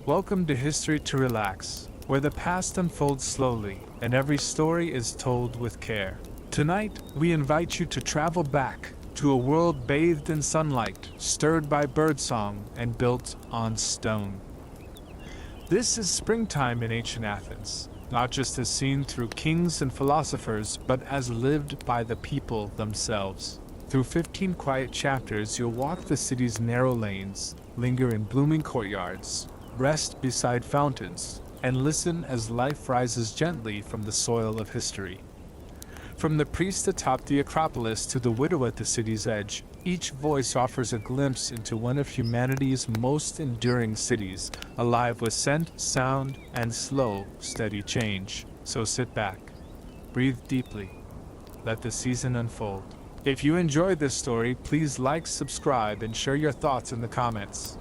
Welcome to History to Relax, where the past unfolds slowly and every story is told with care. Tonight, we invite you to travel back to a world bathed in sunlight, stirred by birdsong, and built on stone. This is springtime in ancient Athens, not just as seen through kings and philosophers, but as lived by the people themselves. Through 15 quiet chapters, you'll walk the city's narrow lanes, linger in blooming courtyards, rest beside fountains, and listen as life rises gently from the soil of history. From the priest atop the Acropolis to the widow at the city's edge, each voice offers a glimpse into one of humanity's most enduring cities, alive with scent, sound, and slow, steady change. So sit back, breathe deeply, let the season unfold. If you enjoyed this story, please like, subscribe, and share your thoughts in the comments.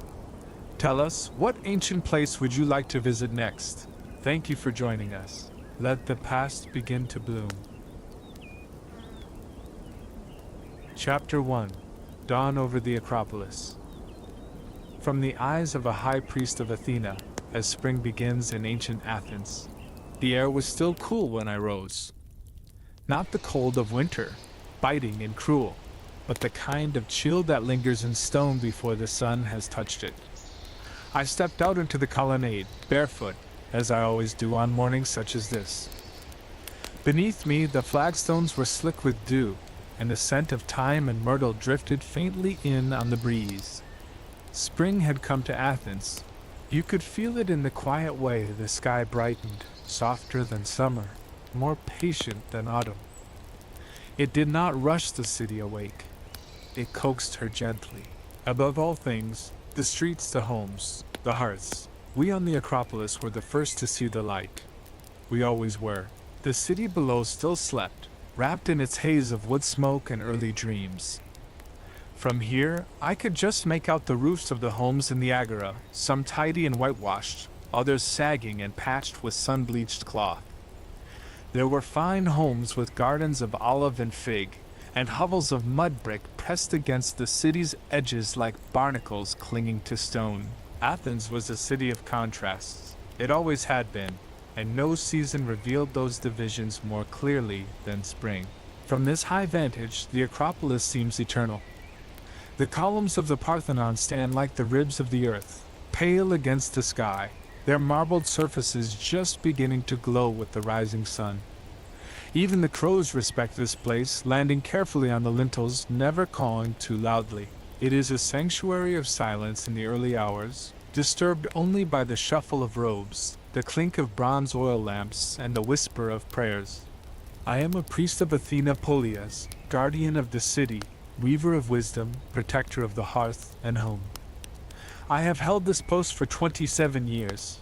Tell us, what ancient place would you like to visit next? Thank you for joining us. Let the past begin to bloom. Chapter 1. Dawn over the Acropolis. From the eyes of a high priest of Athena, as spring begins in ancient Athens, the air was still cool when I rose. Not the cold of winter, biting and cruel, but the kind of chill that lingers in stone before the sun has touched it. I stepped out into the colonnade, barefoot, as I always do on mornings such as this. Beneath me, the flagstones were slick with dew, and the scent of thyme and myrtle drifted faintly in on the breeze. Spring had come to Athens. You could feel it in the quiet way the sky brightened, softer than summer, more patient than autumn. It did not rush the city awake. It coaxed her gently. Above all things, the streets, the homes, the hearths. We on the Acropolis were the first to see the light. We always were. The city below still slept, wrapped in its haze of wood smoke and early dreams. From here, I could just make out the roofs of the homes in the Agora, some tidy and whitewashed, others sagging and patched with sun-bleached cloth. There were fine homes with gardens of olive and fig, and hovels of mud brick pressed against the city's edges like barnacles clinging to stone. Athens was a city of contrasts. It always had been, and no season revealed those divisions more clearly than spring. From this high vantage, the Acropolis seems eternal. The columns of the Parthenon stand like the ribs of the earth, pale against the sky, their marbled surfaces just beginning to glow with the rising sun. Even the crows respect this place, landing carefully on the lintels, never cawing too loudly. It is a sanctuary of silence in the early hours, disturbed only by the shuffle of robes, the clink of bronze oil lamps, and the whisper of prayers. I am a priest of Athena Polias, guardian of the city, weaver of wisdom, protector of the hearth and home. I have held this post for 27 years.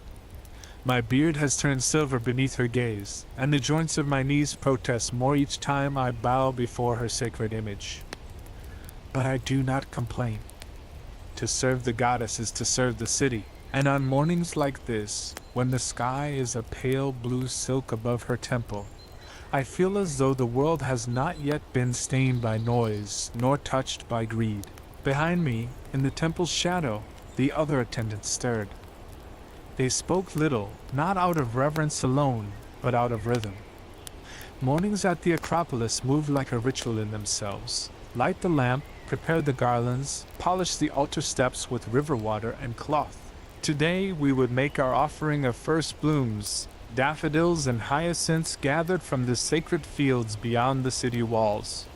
My beard has turned silver beneath her gaze, and the joints of my knees protest more each time I bow before her sacred image. But I do not complain. To serve the goddess is to serve the city, and on mornings like this, when the sky is a pale blue silk above her temple, I feel as though the world has not yet been stained by noise, nor touched by greed. Behind me, in the temple's shadow, the other attendants stirred. They spoke little, not out of reverence alone, but out of rhythm. Mornings at the Acropolis moved like a ritual in themselves. Light the lamp, prepare the garlands, polish the altar steps with river water and cloth. Today we would make our offering of first blooms, daffodils and hyacinths gathered from the sacred fields beyond the city walls.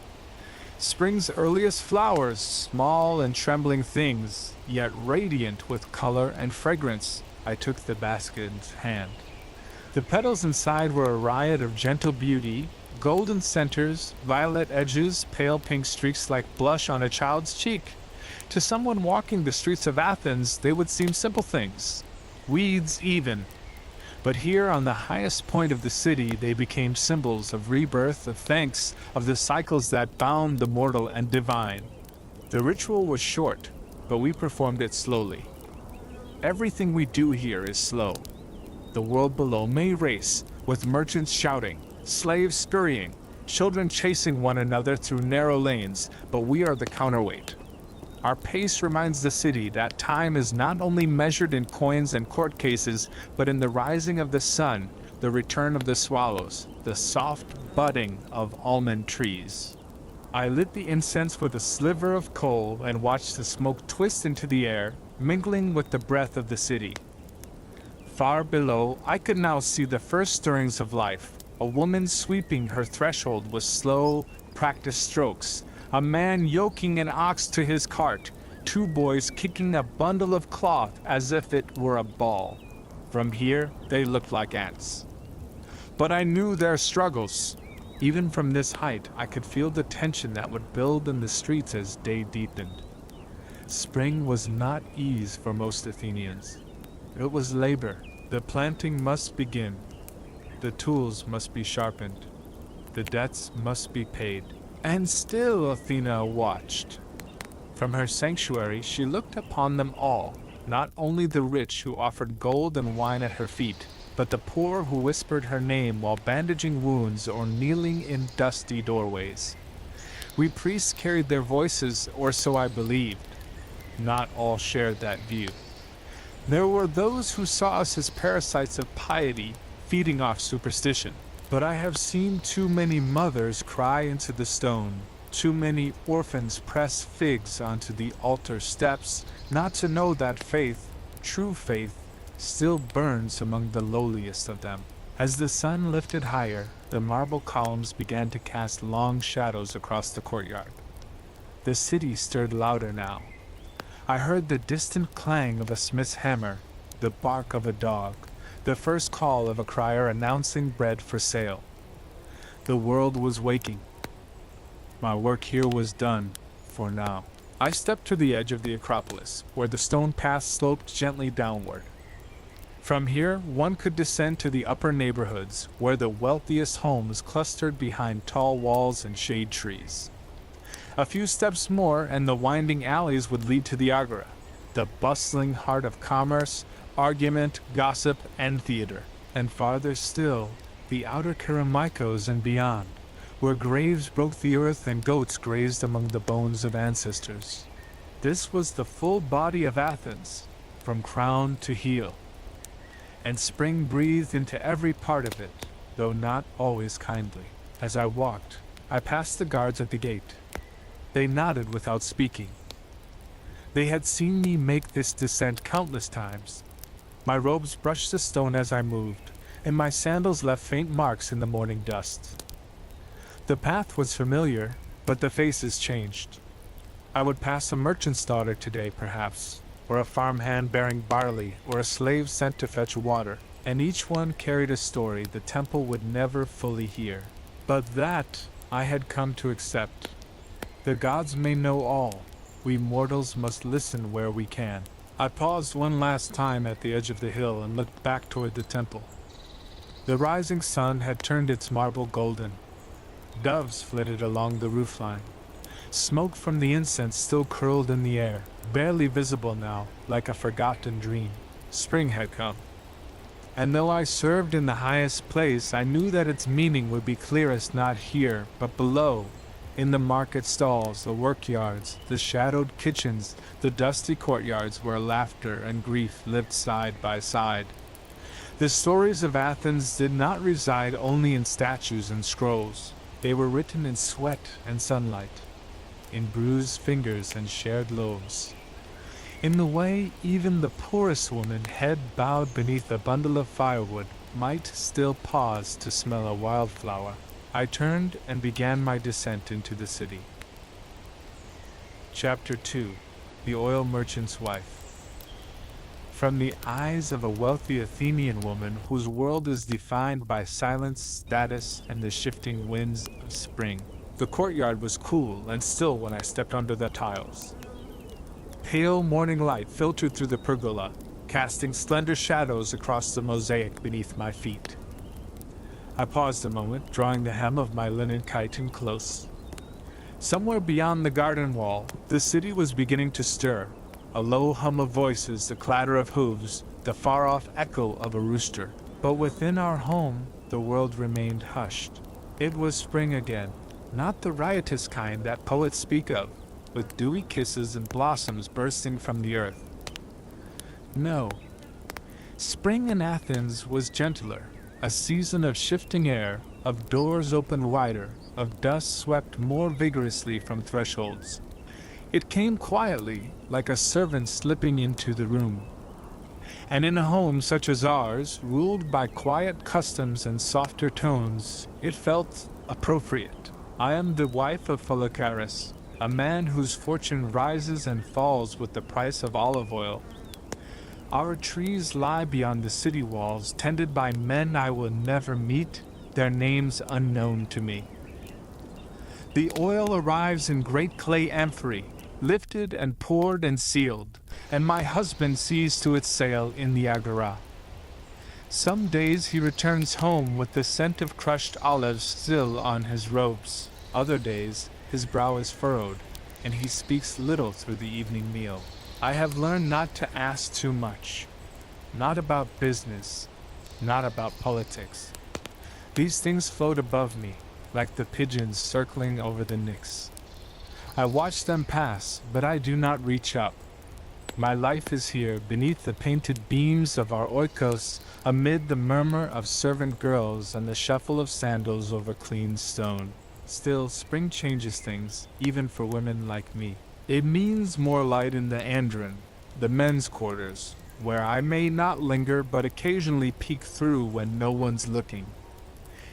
Spring's earliest flowers, small and trembling things, yet radiant with color and fragrance. I took the basket's hand. The petals inside were a riot of gentle beauty, golden centers, violet edges, pale pink streaks like blush on a child's cheek. To someone walking the streets of Athens, they would seem simple things, weeds even. But here on the highest point of the city, they became symbols of rebirth, of thanks, of the cycles that bound the mortal and divine. The ritual was short, but we performed it slowly. Everything we do here is slow. The world below may race, with merchants shouting, slaves scurrying, children chasing one another through narrow lanes, but we are the counterweight. Our pace reminds the city that time is not only measured in coins and court cases, but in the rising of the sun, the return of the swallows, the soft budding of almond trees. I lit the incense with a sliver of coal and watched the smoke twist into the air, mingling with the breath of the city. Far below, I could now see the first stirrings of life. A woman sweeping her threshold with slow, practiced strokes. A man yoking an ox to his cart. Two boys kicking a bundle of cloth as if it were a ball. From here, they looked like ants. But I knew their struggles. Even from this height, I could feel the tension that would build in the streets as day deepened. Spring was not ease for most Athenians. It was labor. The planting must begin. The tools must be sharpened. The debts must be paid. And still Athena watched. From her sanctuary, she looked upon them all, not only the rich who offered gold and wine at her feet, but the poor who whispered her name while bandaging wounds or kneeling in dusty doorways. We priests carried their voices, or so I believed. Not all shared that view. There were those who saw us as parasites of piety, feeding off superstition. But I have seen too many mothers cry into the stone, too many orphans press figs onto the altar steps, not to know that faith, true faith, still burns among the lowliest of them. As the sun lifted higher, the marble columns began to cast long shadows across the courtyard. The city stirred louder now. I heard the distant clang of a smith's hammer, the bark of a dog, the first call of a crier announcing bread for sale. The world was waking. My work here was done, for now. I stepped to the edge of the Acropolis, where the stone path sloped gently downward. From here, one could descend to the upper neighborhoods, where the wealthiest homes clustered behind tall walls and shade trees. A few steps more, and the winding alleys would lead to the Agora, the bustling heart of commerce, argument, gossip, and theater. And farther still, the outer Kerameikos and beyond, where graves broke the earth and goats grazed among the bones of ancestors. This was the full body of Athens, from crown to heel. And spring breathed into every part of it, though not always kindly. As I walked, I passed the guards at the gate. They nodded without speaking. They had seen me make this descent countless times. My robes brushed the stone as I moved, and my sandals left faint marks in the morning dust. The path was familiar, but the faces changed. I would pass a merchant's daughter today, perhaps, or a farmhand bearing barley, or a slave sent to fetch water, and each one carried a story the temple would never fully hear. But that I had come to accept. The gods may know all. We mortals must listen where we can. I paused one last time at the edge of the hill and looked back toward the temple. The rising sun had turned its marble golden. Doves flitted along the roofline. Smoke from the incense still curled in the air, barely visible now, like a forgotten dream. Spring had come. And though I served in the highest place, I knew that its meaning would be clearest not here, but below, in the market stalls, the workyards, the shadowed kitchens, the dusty courtyards where laughter and grief lived side by side. The stories of Athens did not reside only in statues and scrolls. They were written in sweat and sunlight, in bruised fingers and shared loaves. In the way even the poorest woman, head bowed beneath a bundle of firewood, might still pause to smell a wildflower. I turned and began my descent into the city. Chapter 2. The Oil Merchant's Wife. From the eyes of a wealthy Athenian woman whose world is defined by silence, status, and the shifting winds of spring, the courtyard was cool and still when I stepped under the tiles. Pale morning light filtered through the pergola, casting slender shadows across the mosaic beneath my feet. I paused a moment, drawing the hem of my linen chiton close. Somewhere beyond the garden wall, the city was beginning to stir. A low hum of voices, the clatter of hooves, the far-off echo of a rooster. But within our home, the world remained hushed. It was spring again, not the riotous kind that poets speak of, with dewy kisses and blossoms bursting from the earth. No. Spring in Athens was gentler, a season of shifting air, of doors opened wider, of dust swept more vigorously from thresholds. It came quietly, like a servant slipping into the room. And in a home such as ours, ruled by quiet customs and softer tones, it felt appropriate. I am the wife of Philosopher, a man whose fortune rises and falls with the price of olive oil. Our trees lie beyond the city walls, tended by men I will never meet, their names unknown to me. The oil arrives in great clay amphorae, lifted and poured and sealed, and my husband sees to its sale in the Agora. Some days he returns home with the scent of crushed olives still on his robes. Other days his brow is furrowed, and he speaks little through the evening meal. I have learned not to ask too much. Not about business, not about politics. These things float above me, like the pigeons circling over the Nix. I watch them pass, but I do not reach up. My life is here, beneath the painted beams of our oikos, amid the murmur of servant girls and the shuffle of sandals over clean stone. Still, spring changes things, even for women like me. It means more light in the andron, the men's quarters, where I may not linger but occasionally peek through when no one's looking.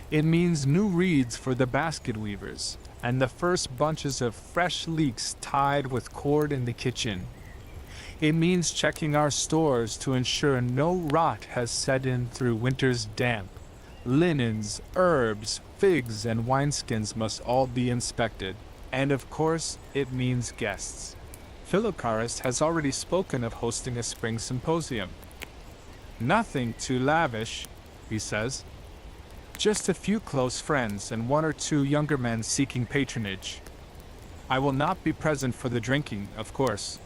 It means new reeds for the basket weavers, and the first bunches of fresh leeks tied with cord in the kitchen. It means checking our stores to ensure no rot has set in through winter's damp. Linens, herbs, figs, and wineskins must all be inspected. And of course, it means guests. Philocharist has already spoken of hosting a spring symposium. Nothing too lavish, he says. Just a few close friends and one or two younger men seeking patronage. I will not be present for the drinking, of course.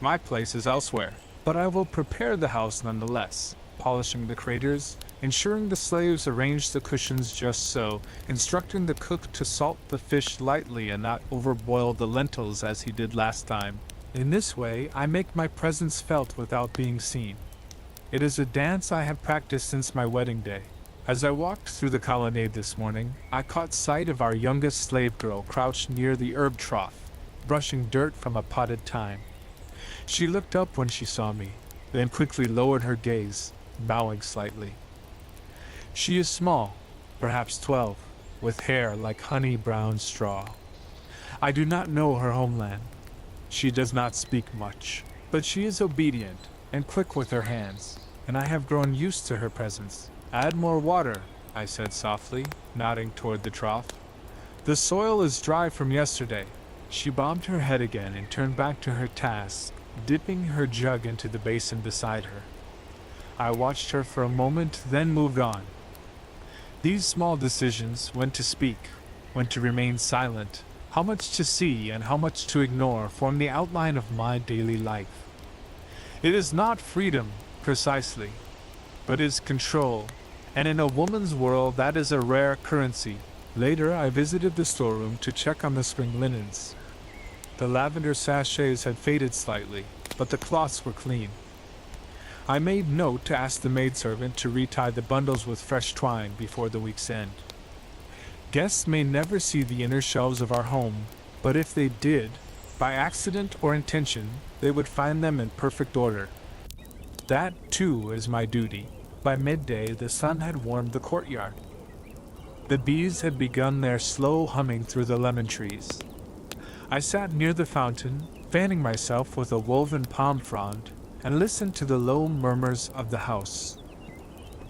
My place is elsewhere, but I will prepare the house nonetheless, polishing the craters, ensuring the slaves arrange the cushions just so, instructing the cook to salt the fish lightly and not overboil the lentils as he did last time. In this way, I make my presence felt without being seen. It is a dance I have practiced since my wedding day. As I walked through the colonnade this morning, I caught sight of our youngest slave girl crouched near the herb trough, brushing dirt from a potted thyme. She looked up when she saw me, then quickly lowered her gaze, bowing slightly. She is small, perhaps 12, with hair like honey-brown straw. I do not know her homeland. She does not speak much, but she is obedient and quick with her hands, and I have grown used to her presence. Add more water, I said softly, nodding toward the trough. The soil is dry from yesterday. She bobbed her head again and turned back to her task, dipping her jug into the basin beside her. I watched her for a moment, then moved on. These small decisions, when to speak, when to remain silent, how much to see and how much to ignore, form the outline of my daily life. It is not freedom, precisely, but is control, and in a woman's world that is a rare currency. Later I visited the storeroom to check on the spring linens. The lavender sachets had faded slightly, but the cloths were clean. I made note to ask the maidservant to retie the bundles with fresh twine before the week's end. Guests may never see the inner shelves of our home, but if they did, by accident or intention, they would find them in perfect order. That, too, is my duty. By midday, the sun had warmed the courtyard. The bees had begun their slow humming through the lemon trees. I sat near the fountain, fanning myself with a woven palm frond, and listened to the low murmurs of the house.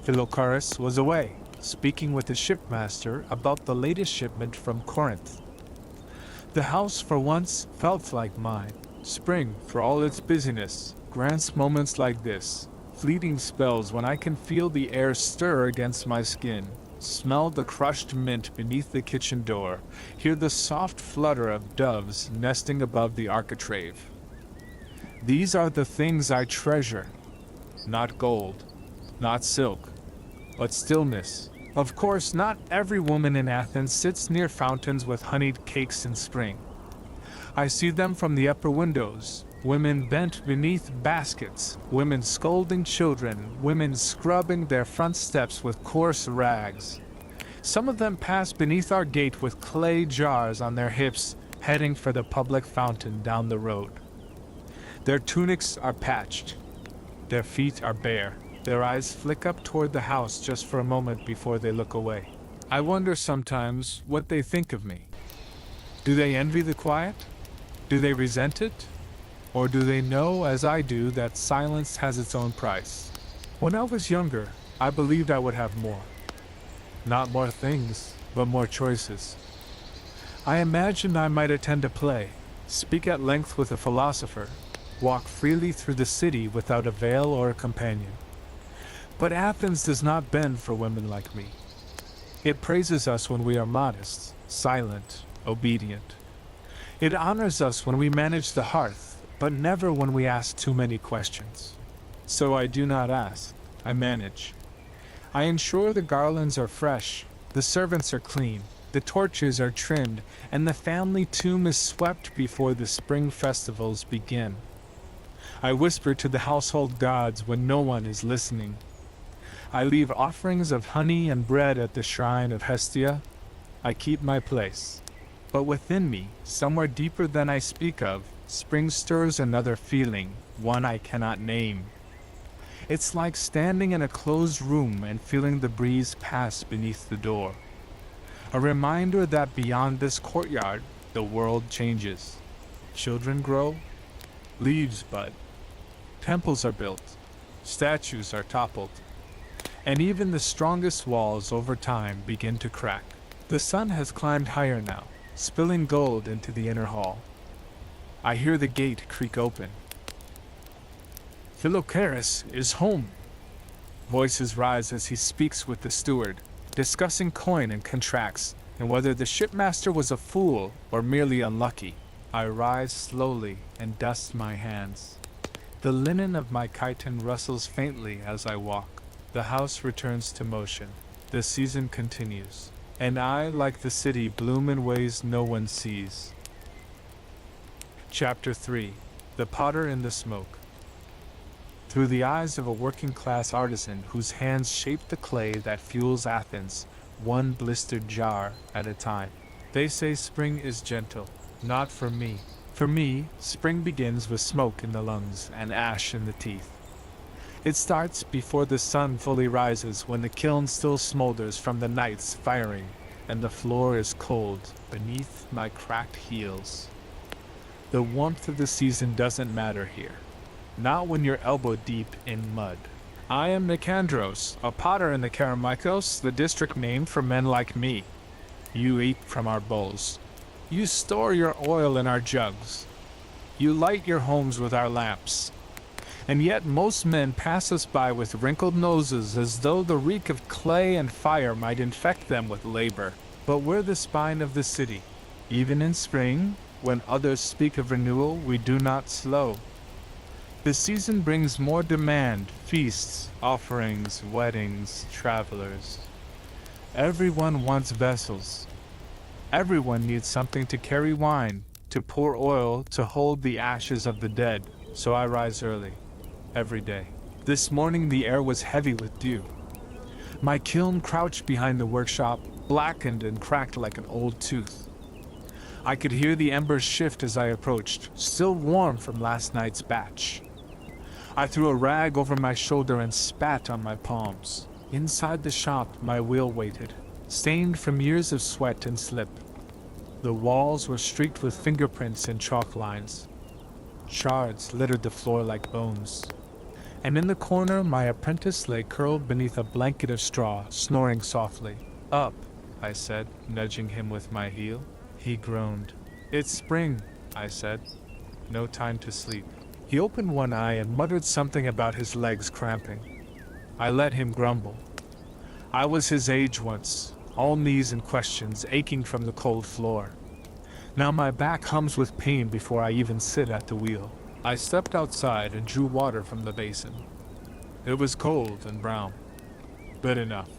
Philocharist was away, speaking with the shipmaster about the latest shipment from Corinth. The house, for once, felt like mine. Spring, for all its busyness, grants moments like this, fleeting spells when I can feel the air stir against my skin, smell the crushed mint beneath the kitchen door, hear the soft flutter of doves nesting above the architrave. These are the things I treasure. Not gold, not silk, but stillness. Of course, not every woman in Athens sits near fountains with honeyed cakes in spring. I see them from the upper windows, women bent beneath baskets, women scolding children, women scrubbing their front steps with coarse rags. Some of them pass beneath our gate with clay jars on their hips, heading for the public fountain down the road. Their tunics are patched. Their feet are bare. Their eyes flick up toward the house just for a moment before they look away. I wonder sometimes what they think of me. Do they envy the quiet? Do they resent it? Or do they know, as I do, that silence has its own price? When I was younger, I believed I would have more. Not more things, but more choices. I imagined I might attend a play, speak at length with a philosopher, walk freely through the city without a veil or a companion. But Athens does not bend for women like me. It praises us when we are modest, silent, obedient. It honors us when we manage the hearth, but never when we ask too many questions. So I do not ask, I manage. I ensure the garlands are fresh, the servants are clean, the torches are trimmed, and the family tomb is swept before the spring festivals begin. I whisper to the household gods when no one is listening. I leave offerings of honey and bread at the shrine of Hestia. I keep my place. But within me, somewhere deeper than I speak of, spring stirs another feeling, one I cannot name. It's like standing in a closed room and feeling the breeze pass beneath the door. A reminder that beyond this courtyard, the world changes. Children grow, leaves bud, temples are built, statues are toppled, and even the strongest walls over time begin to crack. The sun has climbed higher now, spilling gold into the inner hall. I hear the gate creak open. Philoctetes is home. Voices rise as he speaks with the steward, discussing coin and contracts, and whether the shipmaster was a fool or merely unlucky. I rise slowly and dust my hands. The linen of my chiton rustles faintly as I walk. The house returns to motion. The season continues, and I, like the city, bloom in ways no one sees. Chapter 3. The Potter in the Smoke. Through the eyes of a working-class artisan whose hands shape the clay that fuels Athens, one blistered jar at a time. They say spring is gentle. Not for me. For me, spring begins with smoke in the lungs and ash in the teeth. It starts before the sun fully rises, when the kiln still smolders from the night's firing, and the floor is cold beneath my cracked heels. The warmth of the season doesn't matter here. Not when you're elbow deep in mud. I am Nicandros, a potter in the Kerameikos, the district named for men like me. You eat from our bowls. You store your oil in our jugs. You light your homes with our lamps. And yet most men pass us by with wrinkled noses as though the reek of clay and fire might infect them with labor. But we're the spine of the city. Even in spring, when others speak of renewal, we do not slow. The season brings more demand, feasts, offerings, weddings, travelers. Everyone wants vessels. Everyone needs something to carry wine, to pour oil, to hold the ashes of the dead. So I rise early, every day. This morning the air was heavy with dew. My kiln crouched behind the workshop, blackened and cracked like an old tooth. I could hear the embers shift as I approached, still warm from last night's batch. I threw a rag over my shoulder and spat on my palms. Inside the shop, my wheel waited, stained from years of sweat and slip. The walls were streaked with fingerprints and chalk lines. Shards littered the floor like bones. And in the corner, my apprentice lay curled beneath a blanket of straw, snoring softly. Up, I said, nudging him with my heel. He groaned. It's spring, I said. No time to sleep. He opened one eye and muttered something about his legs cramping. I let him grumble. I was his age once, all knees and questions, aching from the cold floor. Now my back hums with pain before I even sit at the wheel. I stepped outside and drew water from the basin. It was cold and brown, but enough.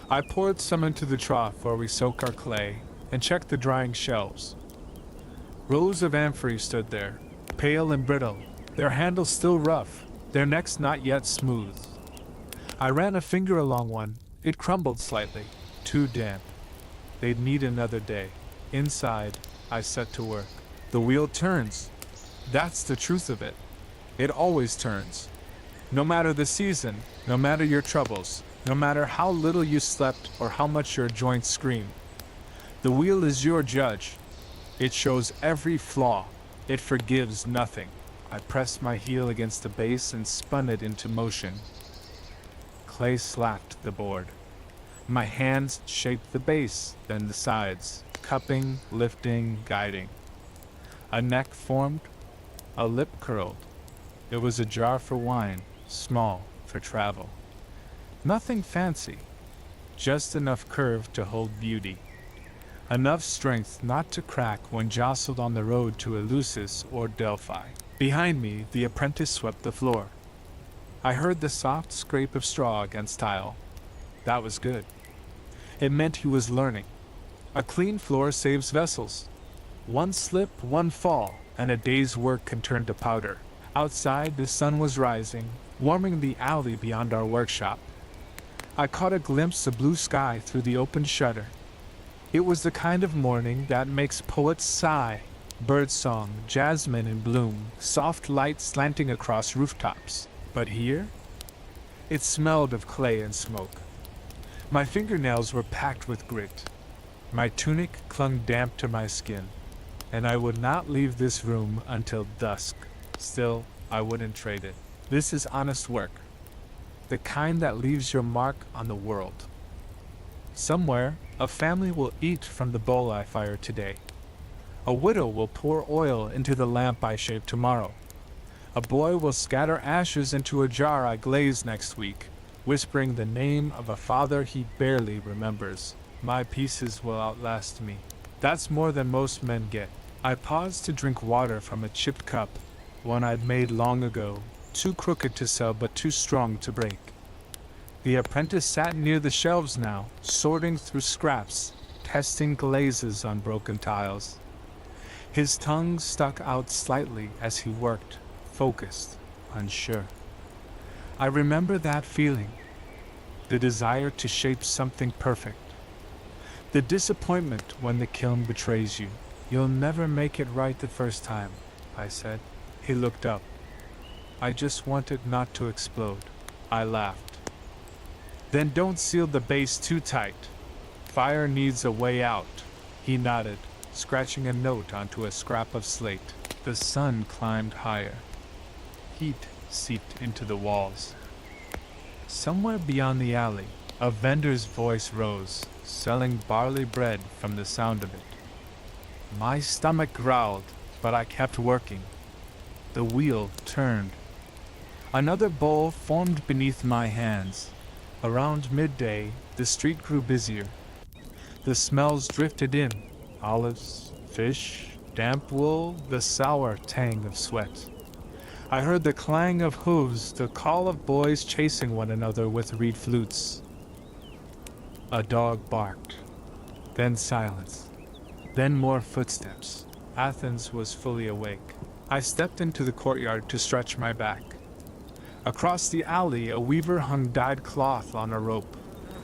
I poured some into the trough where we soak our clay and checked the drying shelves. Rows of amphorae stood there, pale and brittle, their handles still rough, their necks not yet smooth. I ran a finger along one. It crumbled slightly, too damp. They'd need another day. Inside, I set to work. The wheel turns. That's the truth of it. It always turns. No matter the season, no matter your troubles, no matter how little you slept or how much your joints scream. The wheel is your judge. It shows every flaw. It forgives nothing. I pressed my heel against the base and spun it into motion. Clay slapped the board. My hands shaped the base, then the sides, cupping, lifting, guiding. A neck formed, a lip curled. It was a jar for wine, small, for travel. Nothing fancy, just enough curve to hold beauty. Enough strength not to crack when jostled on the road to Eleusis or Delphi. Behind me, the apprentice swept the floor. I heard the soft scrape of straw against tile. That was good. It meant he was learning. A clean floor saves vessels. One slip, one fall, and a day's work can turn to powder. Outside, the sun was rising, warming the alley beyond our workshop. I caught a glimpse of blue sky through the open shutter. It was the kind of morning that makes poets sigh. Birdsong, jasmine in bloom, soft light slanting across rooftops. But here, it smelled of clay and smoke. My fingernails were packed with grit. My tunic clung damp to my skin, and I would not leave this room until dusk. Still, I wouldn't trade it. This is honest work, the kind that leaves your mark on the world. Somewhere, a family will eat from the bowl I fire today. A widow will pour oil into the lamp I shape tomorrow. A boy will scatter ashes into a jar I glaze next week, whispering the name of a father he barely remembers. My pieces will outlast me. That's more than most men get. I paused to drink water from a chipped cup, one I'd made long ago, too crooked to sell but too strong to break. The apprentice sat near the shelves now, sorting through scraps, testing glazes on broken tiles. His tongue stuck out slightly as he worked, focused, unsure. I remember that feeling, the desire to shape something perfect. The disappointment when the kiln betrays you. You'll never make it right the first time, I said. He looked up. I just wanted not to explode. I laughed. Then don't seal the base too tight. Fire needs a way out. He nodded, scratching a note onto a scrap of slate. The sun climbed higher. Heat seeped into the walls. Somewhere beyond the alley, a vendor's voice rose, selling barley bread from the sound of it. My stomach growled, but I kept working. The wheel turned. Another bowl formed beneath my hands. Around midday, the street grew busier. The smells drifted in. Olives, fish, damp wool, the sour tang of sweat. I heard the clang of hooves, the call of boys chasing one another with reed flutes. A dog barked. Then silence. Then more footsteps. Athens was fully awake. I stepped into the courtyard to stretch my back. Across the alley, a weaver hung dyed cloth on a rope,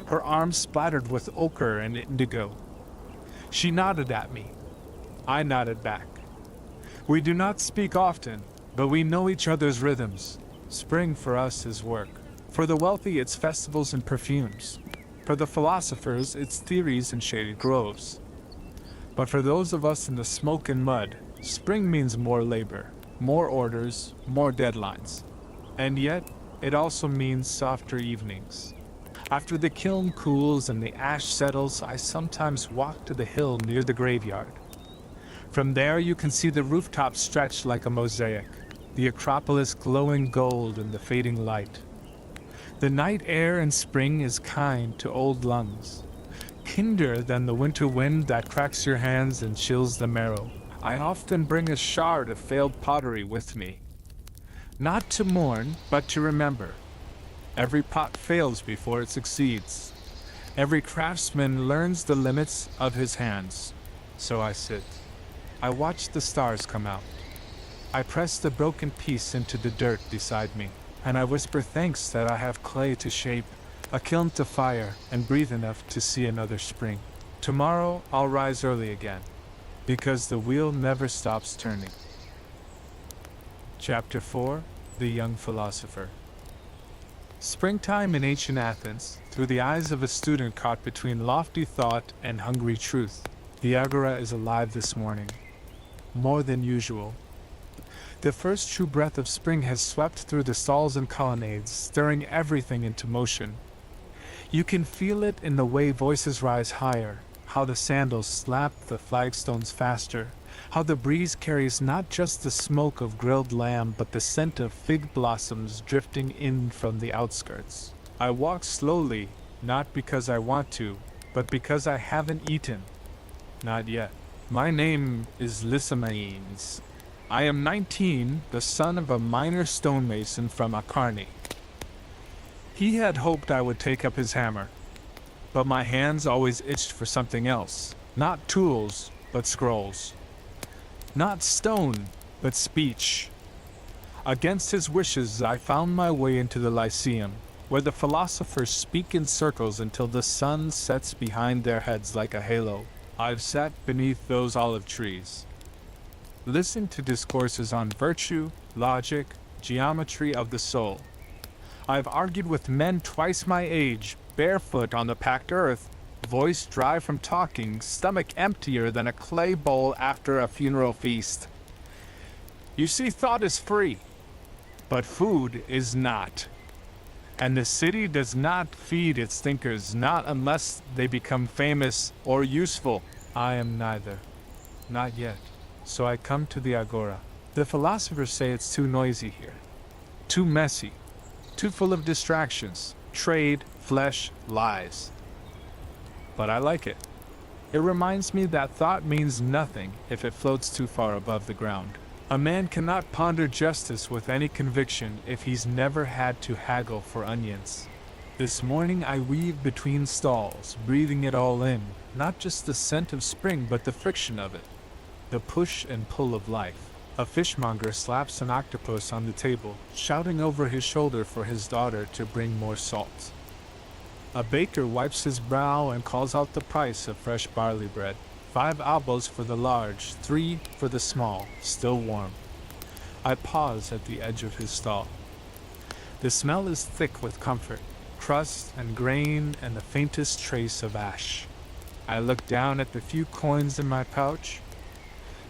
her arms splattered with ochre and indigo. She nodded at me. I nodded back. We do not speak often, but we know each other's rhythms. Spring for us is work. For the wealthy, it's festivals and perfumes. For the philosophers, it's theories and shaded groves. But for those of us in the smoke and mud, spring means more labor, more orders, more deadlines. And yet, it also means softer evenings. After the kiln cools and the ash settles, I sometimes walk to the hill near the graveyard. From there you can see the rooftops stretched like a mosaic, the Acropolis glowing gold in the fading light. The night air in spring is kind to old lungs, kinder than the winter wind that cracks your hands and chills the marrow. I often bring a shard of failed pottery with me. Not to mourn, but to remember. Every pot fails before it succeeds. Every craftsman learns the limits of his hands. So I sit, I watch the stars come out. I press the broken piece into the dirt beside me, and I whisper thanks that I have clay to shape, a kiln to fire, and breathe enough to see another spring. Tomorrow I'll rise early again, because the wheel never stops turning. Chapter 4: The Young Philosopher. Springtime in ancient Athens, through the eyes of a student caught between lofty thought and hungry truth. The Agora is alive this morning, more than usual. The first true breath of spring has swept through the stalls and colonnades, stirring everything into motion. You can feel it in the way voices rise higher, how the sandals slap the flagstones faster, how the breeze carries not just the smoke of grilled lamb but the scent of fig blossoms drifting in from the outskirts. I walk slowly, not because I want to, but because I haven't eaten. Not yet. My name is Lysimanes. I am 19, the son of a minor stonemason from Acharni. He had hoped I would take up his hammer, but my hands always itched for something else. Not tools, but scrolls. Not stone, but speech. Against his wishes, I found my way into the Lyceum, where the philosophers speak in circles until the sun sets behind their heads like a halo. I've sat beneath those olive trees, listened to discourses on virtue, logic, geometry of the soul. I've argued with men twice my age, barefoot on the packed earth, voice dry from talking, stomach emptier than a clay bowl after a funeral feast. You see, thought is free, but food is not. And the city does not feed its thinkers, not unless they become famous or useful. I am neither. Not yet. So I come to the Agora. The philosophers say it's too noisy here, too messy, too full of distractions, trade, flesh, lies. But I like it. It reminds me that thought means nothing if it floats too far above the ground. A man cannot ponder justice with any conviction if he's never had to haggle for onions. This morning I weave between stalls, breathing it all in, not just the scent of spring but the friction of it. The push and pull of life. A fishmonger slaps an octopus on the table, shouting over his shoulder for his daughter to bring more salt. A baker wipes his brow and calls out the price of fresh barley bread. 5 obels for the large, 3 for the small, still warm. I pause at the edge of his stall. The smell is thick with comfort, crust and grain and the faintest trace of ash. I look down at the few coins in my pouch.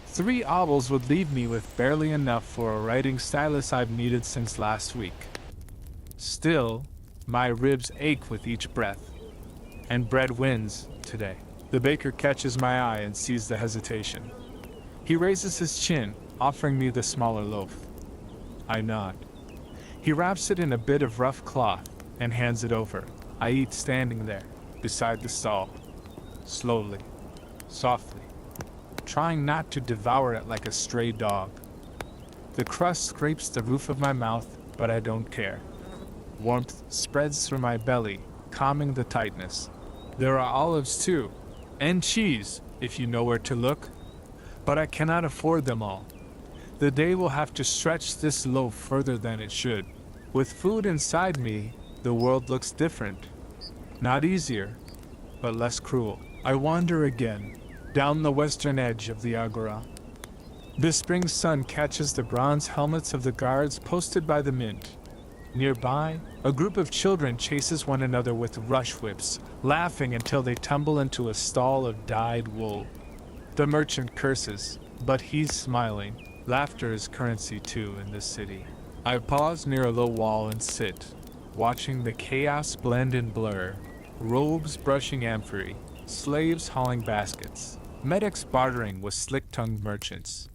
3 obels would leave me with barely enough for a writing stylus I've needed since last week. Still, my ribs ache with each breath. And bread wins today. The baker catches my eye and sees the hesitation. He raises his chin, offering me the smaller loaf. I nod. He wraps it in a bit of rough cloth and hands it over. I eat standing there, beside the stall. Slowly, softly, trying not to devour it like a stray dog. The crust scrapes the roof of my mouth, but I don't care. Warmth spreads through my belly, calming the tightness. There are olives too, and cheese, if you know where to look. But I cannot afford them all. The day will have to stretch this loaf further than it should. With food inside me, the world looks different. Not easier, but less cruel. I wander again, down the western edge of the Agora. The spring sun catches the bronze helmets of the guards posted by the mint. Nearby, a group of children chases one another with rush whips, laughing until they tumble into a stall of dyed wool. The merchant curses, but he's smiling. Laughter is currency too in this city. I pause near a low wall and sit, watching the chaos blend and blur. Robes brushing amphory, slaves hauling baskets, medics bartering with slick-tongued merchants.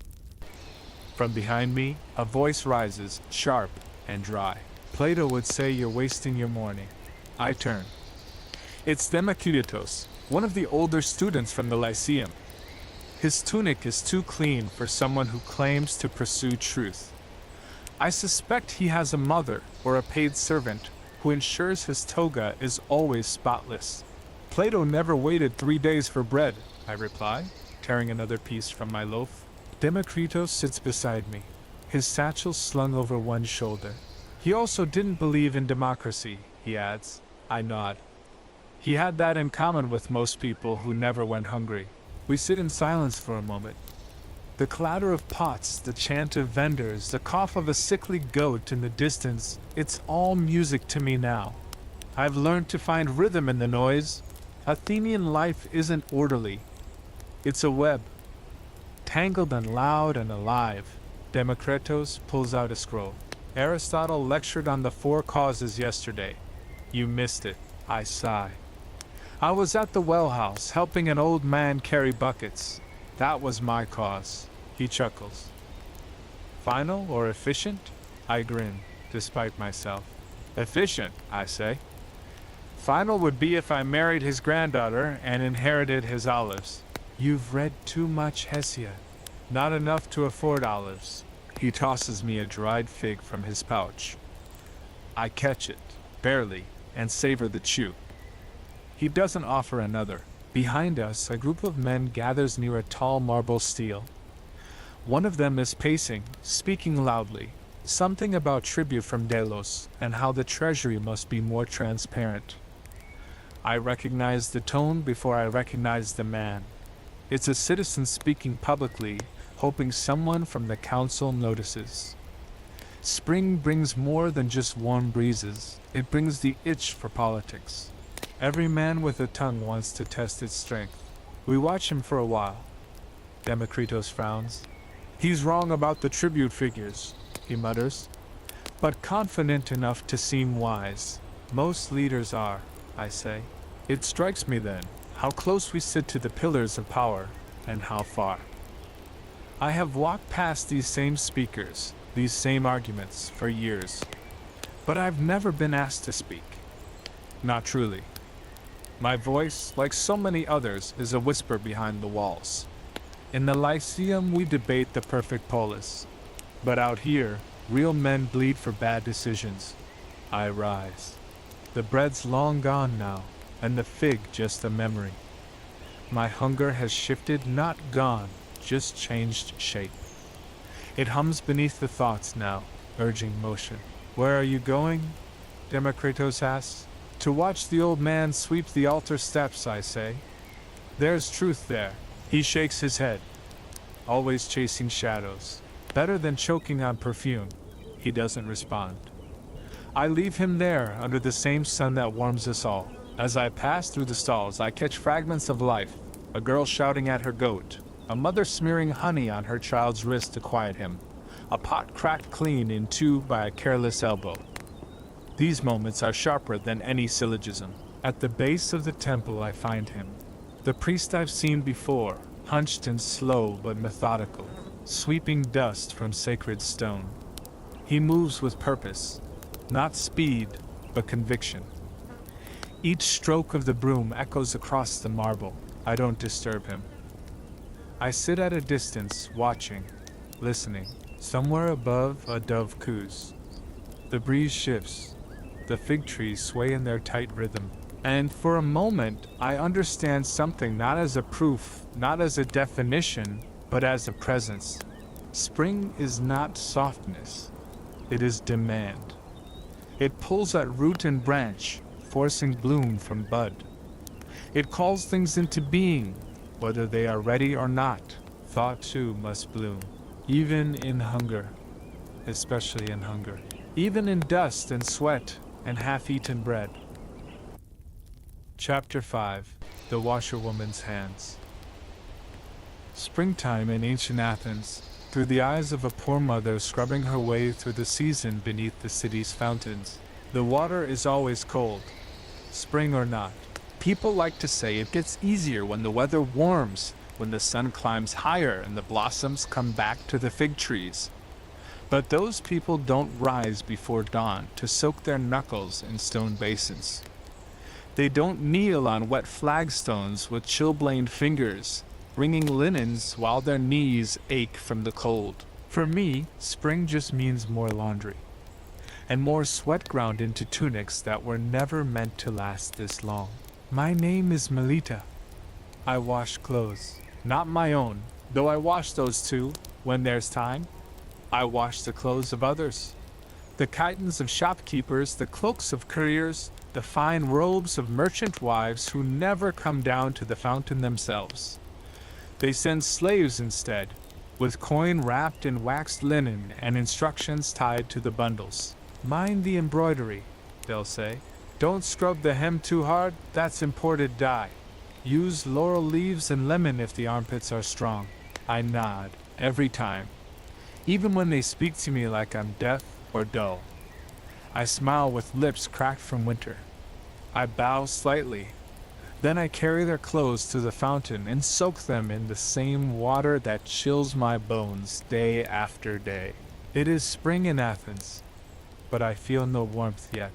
From behind me, a voice rises, sharp and dry. Plato would say you're wasting your morning. I turn. It's Democritus, one of the older students from the Lyceum. His tunic is too clean for someone who claims to pursue truth. I suspect he has a mother or a paid servant who ensures his toga is always spotless. Plato never waited 3 days for bread, I reply, tearing another piece from my loaf. Democritus sits beside me, his satchel slung over one shoulder. He also didn't believe in democracy, he adds. I nod. He had that in common with most people who never went hungry. We sit in silence for a moment. The clatter of pots, the chant of vendors, the cough of a sickly goat in the distance, it's all music to me now. I've learned to find rhythm in the noise. Athenian life isn't orderly. It's a web, tangled and loud and alive. Democritus pulls out a scroll. Aristotle lectured on the four causes yesterday. You missed it, I sigh. I was at the well house helping an old man carry buckets. That was my cause. He chuckles. Final or efficient? I grin, despite myself. Efficient, I say. Final would be if I married his granddaughter and inherited his olives. You've read too much Hesiod. Not enough to afford olives. He tosses me a dried fig from his pouch. I catch it, barely, and savor the chew. He doesn't offer another. Behind us, a group of men gathers near a tall marble stele. One of them is pacing, speaking loudly, something about tribute from Delos and how the treasury must be more transparent. I recognize the tone before I recognize the man. It's a citizen speaking publicly, hoping someone from the council notices. Spring brings more than just warm breezes. It brings the itch for politics. Every man with a tongue wants to test its strength. We watch him for a while. Democritus frowns. He's wrong about the tribute figures, he mutters, but confident enough to seem wise. Most leaders are, I say. It strikes me then, how close we sit to the pillars of power, and how far. I have walked past these same speakers, these same arguments, for years. But I've never been asked to speak. Not truly. My voice, like so many others, is a whisper behind the walls. In the Lyceum we debate the perfect polis. But out here, real men bleed for bad decisions. I rise. The bread's long gone now, and the fig just a memory. My hunger has shifted, not gone, just changed shape. It hums beneath the thoughts now, urging motion. Where are you going? Democritus asks. To watch the old man sweep the altar steps, I say. There's truth there. He shakes his head. Always chasing shadows. Better than choking on perfume. He doesn't respond. I leave him there, under the same sun that warms us all. As I pass through the stalls, I catch fragments of life. A girl shouting at her goat. A mother smearing honey on her child's wrist to quiet him. A pot cracked clean in two by a careless elbow. These moments are sharper than any syllogism. At the base of the temple I find him. The priest I've seen before, hunched and slow but methodical, sweeping dust from sacred stone. He moves with purpose, not speed, but conviction. Each stroke of the broom echoes across the marble. I don't disturb him. I sit at a distance, watching, listening. Somewhere above, a dove coos. The breeze shifts. The fig trees sway in their tight rhythm. And for a moment, I understand something not as a proof, not as a definition, but as a presence. Spring is not softness. It is demand. It pulls at root and branch, forcing bloom from bud. It calls things into being, whether they are ready or not. Thought too must bloom, even in hunger, especially in hunger, even in dust and sweat and half-eaten bread. Chapter 5. The Washerwoman's Hands. Springtime in ancient Athens, through the eyes of a poor mother scrubbing her way through the season beneath the city's fountains. The water is always cold, spring or not. People like to say it gets easier when the weather warms, when the sun climbs higher and the blossoms come back to the fig trees. But those people don't rise before dawn to soak their knuckles in stone basins. They don't kneel on wet flagstones with chilblained fingers, wringing linens while their knees ache from the cold. For me, spring just means more laundry, and more sweat ground into tunics that were never meant to last this long. My name is Melita. I wash clothes, not my own, though I wash those too, When there's time, I wash the clothes of others. The chitons of shopkeepers, the cloaks of couriers, the fine robes of merchant wives who never come down to the fountain themselves. They send slaves instead, with coin wrapped in waxed linen and instructions tied to the bundles. Mind the embroidery, they'll say. Don't scrub the hem too hard, that's imported dye. Use laurel leaves and lemon if the armpits are strong. I nod, every time. Even when they speak to me like I'm deaf or dull. I smile with lips cracked from winter. I bow slightly. Then I carry their clothes to the fountain and soak them in the same water that chills my bones day after day. It is spring in Athens, but I feel no warmth yet.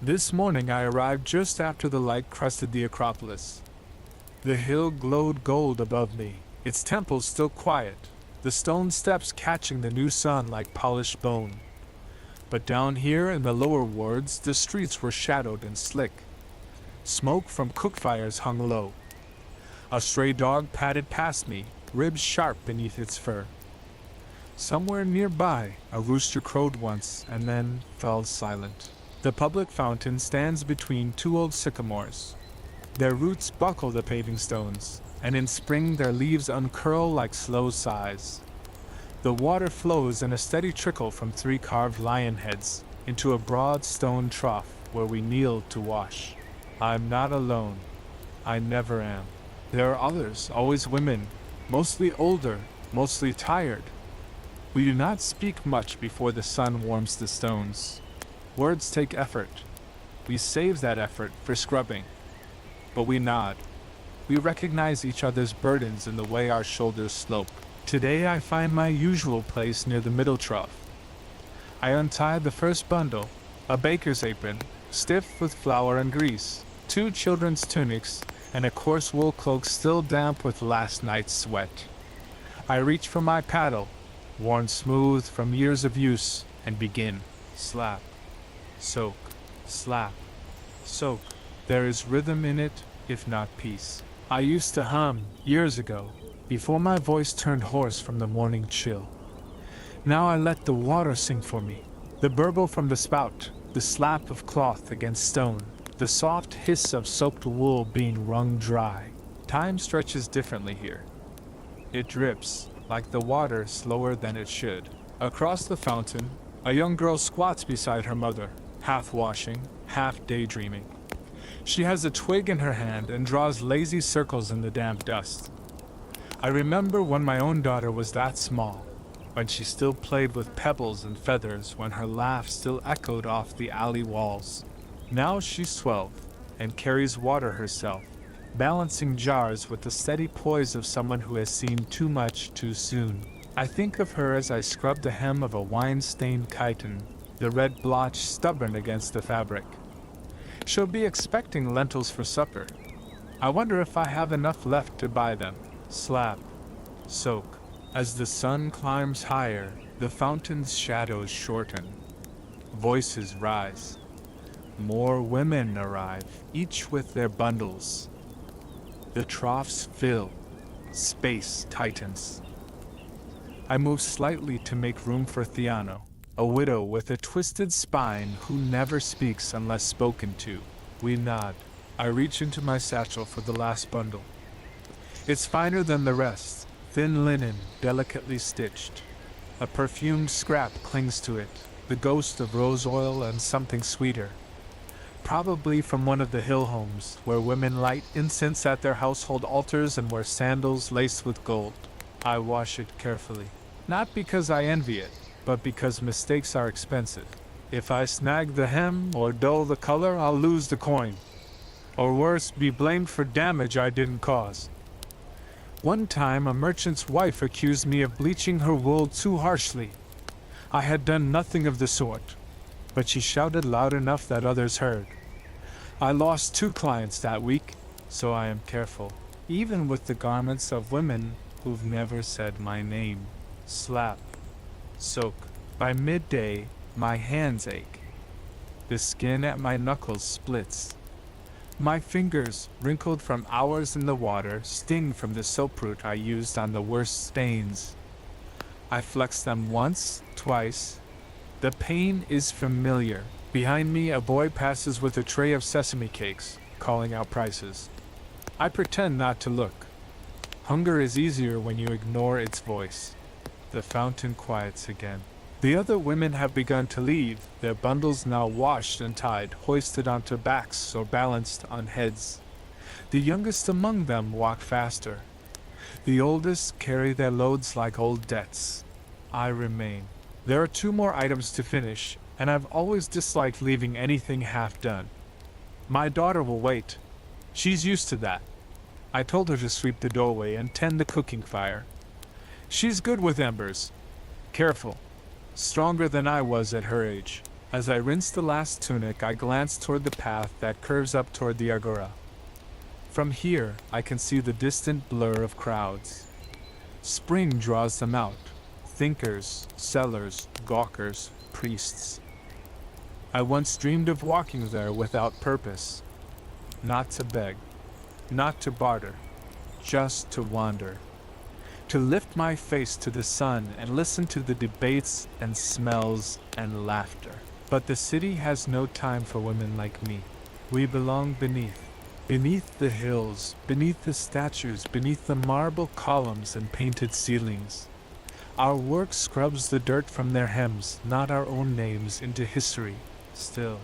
This morning I arrived just after the light crusted the Acropolis. The hill glowed gold above me, its temples still quiet, the stone steps catching the new sun like polished bone. But down here in the lower wards, the streets were shadowed and slick. Smoke from cook fires hung low. A stray dog padded past me, ribs sharp beneath its fur. Somewhere nearby, a rooster crowed once and then fell silent. The public fountain stands between two old sycamores. Their roots buckle the paving stones, and in spring their leaves uncurl like slow sighs. The water flows in a steady trickle from 3 carved lion heads into a broad stone trough where we kneel to wash. I'm not alone. I never am. There are others, always women, mostly older, mostly tired. We do not speak much before the sun warms the stones. Words take effort. We save that effort for scrubbing. But we nod. We recognize each other's burdens in the way our shoulders slope. Today I find my usual place near the middle trough. I untie the first bundle, a baker's apron, stiff with flour and grease, 2 children's tunics, and a coarse wool cloak still damp with last night's sweat. I reach for my paddle, worn smooth from years of use, and begin. Slap, soak, slap, soak. There is rhythm in it, if not peace. I used to hum, years ago, before my voice turned hoarse from the morning chill. Now I let the water sing for me. The burble from the spout, the slap of cloth against stone, the soft hiss of soaked wool being wrung dry. Time stretches differently here. It drips, like the water, slower than it should. Across the fountain, a young girl squats beside her mother, half washing, half daydreaming. She has a twig in her hand and draws lazy circles in the damp dust. I remember when my own daughter was that small, when she still played with pebbles and feathers, when her laugh still echoed off the alley walls. Now she's 12 and carries water herself, balancing jars with the steady poise of someone who has seen too much too soon. I think of her as I scrub the hem of a wine-stained chiton, the red blotch stubborn against the fabric. She'll be expecting lentils for supper. I wonder if I have enough left to buy them. Slap, soak. As the sun climbs higher, the fountain's shadows shorten. Voices rise. More women arrive, each with their bundles. The troughs fill. Space tightens. I move slightly to make room for Theano, a widow with a twisted spine who never speaks unless spoken to. We nod. I reach into my satchel for the last bundle. It's finer than the rest, thin linen, delicately stitched. A perfumed scrap clings to it, the ghost of rose oil and something sweeter. Probably from one of the hill homes, where women light incense at their household altars and wear sandals laced with gold. I wash it carefully. Not because I envy it, but because mistakes are expensive. If I snag the hem or dull the color, I'll lose the coin. Or worse, be blamed for damage I didn't cause. One time, a merchant's wife accused me of bleaching her wool too harshly. I had done nothing of the sort, but she shouted loud enough that others heard. I lost 2 clients that week, so I am careful, even with the garments of women who've never said my name. Slap, soak. By midday, my hands ache. The skin at my knuckles splits. My fingers, wrinkled from hours in the water, sting from the soap root I used on the worst stains. I flex them once, twice. The pain is familiar. Behind me, a boy passes with a tray of sesame cakes, calling out prices. I pretend not to look. Hunger is easier when you ignore its voice. The fountain quiets again. The other women have begun to leave, their bundles now washed and tied, hoisted onto backs or balanced on heads. The youngest among them walk faster. The oldest carry their loads like old debts. I remain. There are 2 more items to finish, and I've always disliked leaving anything half done. My daughter will wait. She's used to that. I told her to sweep the doorway and tend the cooking fire. She's good with embers. Careful. Stronger than I was at her age. As I rinse the last tunic, I glance toward the path that curves up toward the agora. From here, I can see the distant blur of crowds. Spring draws them out. Thinkers, sellers, gawkers, priests. I once dreamed of walking there without purpose. Not to beg. Not to barter. Just to wander. To lift my face to the sun and listen to the debates and smells and laughter. But the city has no time for women like me. We belong beneath. Beneath the hills, beneath the statues, beneath the marble columns and painted ceilings. Our work scrubs the dirt from their hems, not our own names, into history. Still,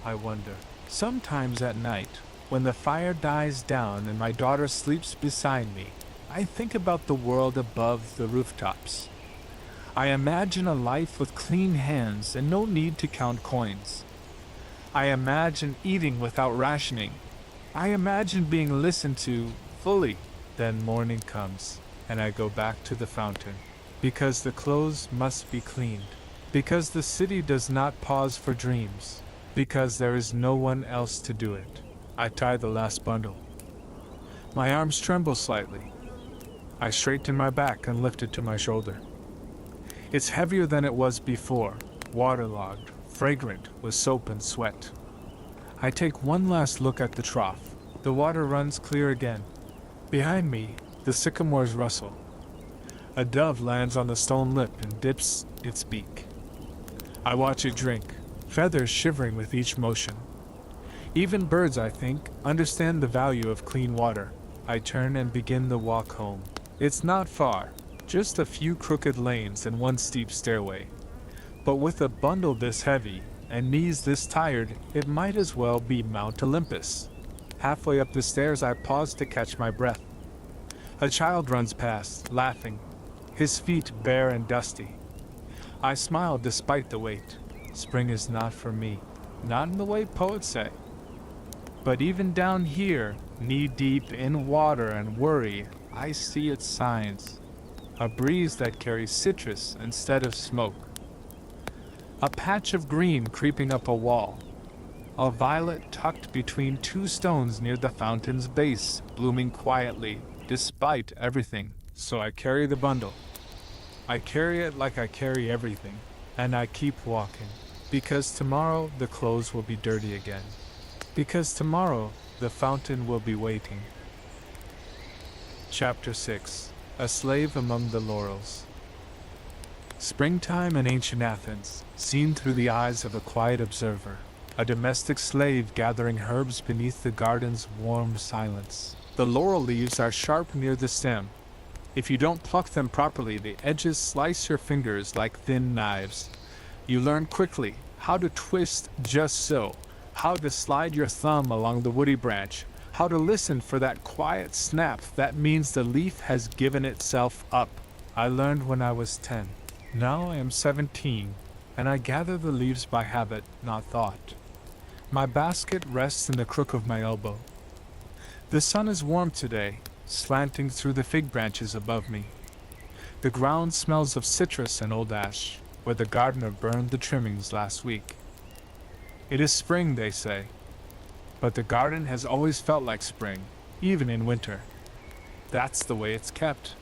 I wonder. Sometimes at night, when the fire dies down and my daughter sleeps beside me, I think about the world above the rooftops. I imagine a life with clean hands and no need to count coins. I imagine eating without rationing. I imagine being listened to fully. Then morning comes, and I go back to the fountain. Because the clothes must be cleaned. Because the city does not pause for dreams. Because there is no one else to do it. I tie the last bundle. My arms tremble slightly. I straighten my back and lift it to my shoulder. It's heavier than it was before, waterlogged, fragrant with soap and sweat. I take one last look at the trough. The water runs clear again. Behind me, the sycamores rustle. A dove lands on the stone lip and dips its beak. I watch it drink, feathers shivering with each motion. Even birds, I think, understand the value of clean water. I turn and begin the walk home. It's not far, just a few crooked lanes and one steep stairway. But with a bundle this heavy and knees this tired, it might as well be Mount Olympus. Halfway up the stairs, I pause to catch my breath. A child runs past, laughing, his feet bare and dusty. I smile despite the weight. Spring is not for me, not in the way poets say. But even down here, knee-deep in water and worry, I see its signs. A breeze that carries citrus instead of smoke. A patch of green creeping up a wall. A violet tucked between 2 stones near the fountain's base, blooming quietly, despite everything. So I carry the bundle. I carry it like I carry everything, and I keep walking. Because tomorrow the clothes will be dirty again. Because tomorrow the fountain will be waiting. Chapter 6. A Slave Among the Laurels. Springtime in ancient Athens, seen through the eyes of a quiet observer. A domestic slave gathering herbs beneath the garden's warm silence. The laurel leaves are sharp near the stem. If you don't pluck them properly, the edges slice your fingers like thin knives. You learn quickly how to twist just so, how to slide your thumb along the woody branch, how to listen for that quiet snap that means the leaf has given itself up. I learned when I was 10. Now I am 17, and I gather the leaves by habit, not thought. My basket rests in the crook of my elbow. The sun is warm today, slanting through the fig branches above me. The ground smells of citrus and old ash, where the gardener burned the trimmings last week. It is spring, they say, but the garden has always felt like spring, even in winter. That's the way it's kept.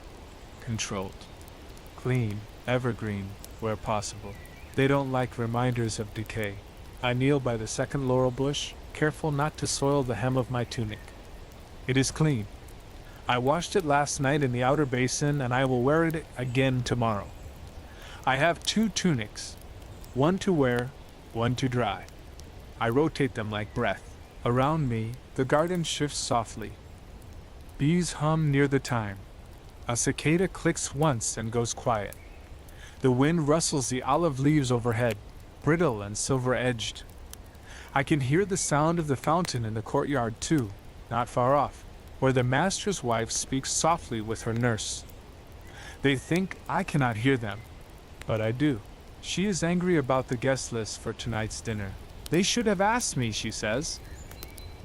Controlled. Clean, evergreen, where possible. They don't like reminders of decay. I kneel by the second laurel bush, careful not to soil the hem of my tunic. It is clean. I washed it last night in the outer basin, and I will wear it again tomorrow. I have 2 tunics, one to wear, one to dry. I rotate them like breath. Around me, the garden shifts softly. Bees hum near the thyme. A cicada clicks once and goes quiet. The wind rustles the olive leaves overhead, brittle and silver-edged. I can hear the sound of the fountain in the courtyard too, not far off, where the master's wife speaks softly with her nurse. They think I cannot hear them, but I do. She is angry about the guest list for tonight's dinner. They should have asked me, she says.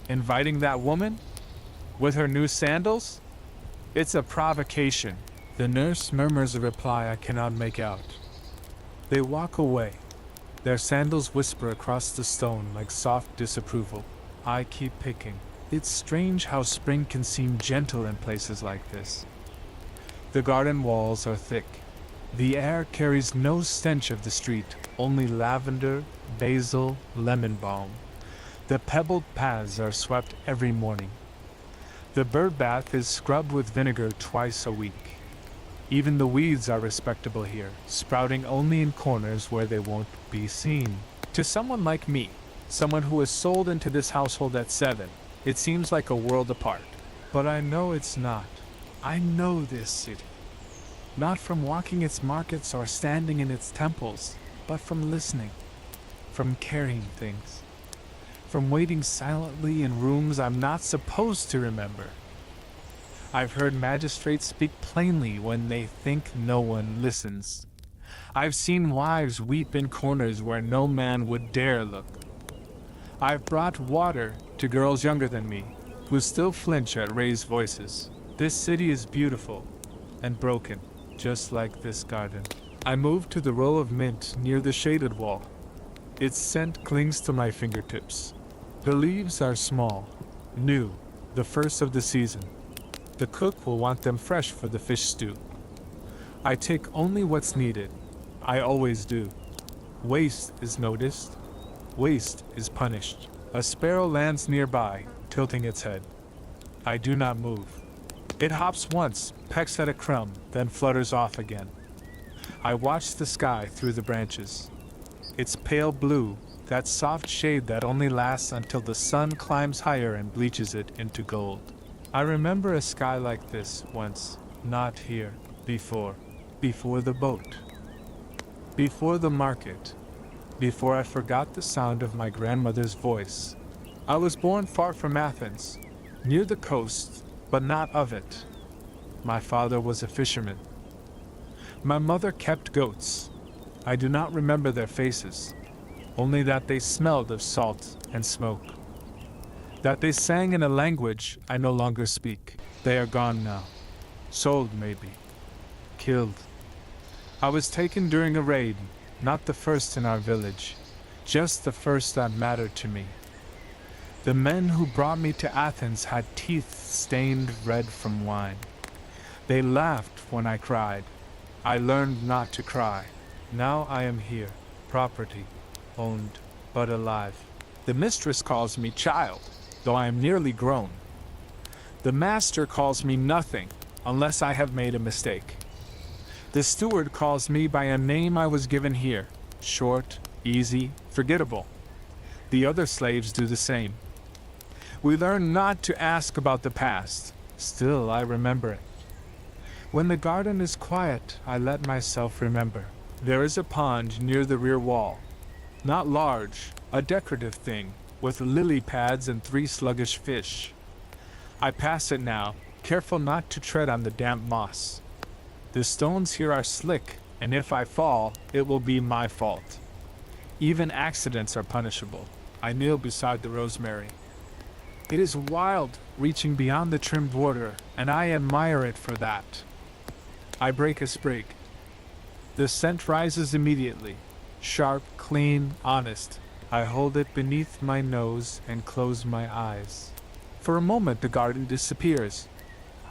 Inviting that woman? With her new sandals? It's a provocation. The nurse murmurs a reply I cannot make out. They walk away. Their sandals whisper across the stone like soft disapproval. I keep picking. It's strange how spring can seem gentle in places like this. The garden walls are thick. The air carries no stench of the street, only lavender, basil, lemon balm. The pebbled paths are swept every morning. The bird bath is scrubbed with vinegar twice a week. Even the weeds are respectable here, sprouting only in corners where they won't be seen. To someone like me, someone who was sold into this household at 7, it seems like a world apart. But I know it's not. I know this city. Not from walking its markets or standing in its temples, but from listening, from carrying things, from waiting silently in rooms I'm not supposed to remember. I've heard magistrates speak plainly when they think no one listens. I've seen wives weep in corners where no man would dare look. I've brought water to girls younger than me, who still flinch at raised voices. This city is beautiful and broken, just like this garden. I move to the row of mint near the shaded wall. Its scent clings to my fingertips. The leaves are small, new, the first of the season. The cook will want them fresh for the fish stew. I take only what's needed. I always do. Waste is noticed. Waste is punished. A sparrow lands nearby, tilting its head. I do not move. It hops once, pecks at a crumb, then flutters off again. I watch the sky through the branches. It's pale blue, that soft shade that only lasts until the sun climbs higher and bleaches it into gold. I remember a sky like this once, not here, before the boat, before the market, before I forgot the sound of my grandmother's voice. I was born far from Athens, near the coast, but not of it. My father was a fisherman. My mother kept goats. I do not remember their faces, only that they smelled of salt and smoke. That they sang in a language I no longer speak. They are gone now. Sold, maybe. Killed. I was taken during a raid, not the first in our village, just the first that mattered to me. The men who brought me to Athens had teeth stained red from wine. They laughed when I cried. I learned not to cry. Now I am here, property, owned, but alive. The mistress calls me child, though I am nearly grown. The master calls me nothing, unless I have made a mistake. The steward calls me by a name I was given here, short, easy, forgettable. The other slaves do the same. We learn not to ask about the past, still I remember it. When the garden is quiet, I let myself remember. There is a pond near the rear wall. Not large, a decorative thing, with lily pads and 3 sluggish fish. I pass it now, careful not to tread on the damp moss. The stones here are slick, and if I fall, it will be my fault. Even accidents are punishable. I kneel beside the rosemary. It is wild, reaching beyond the trimmed border, and I admire it for that. I break a sprig. The scent rises immediately, sharp, clean, honest. I hold it beneath my nose and close my eyes. For a moment the garden disappears.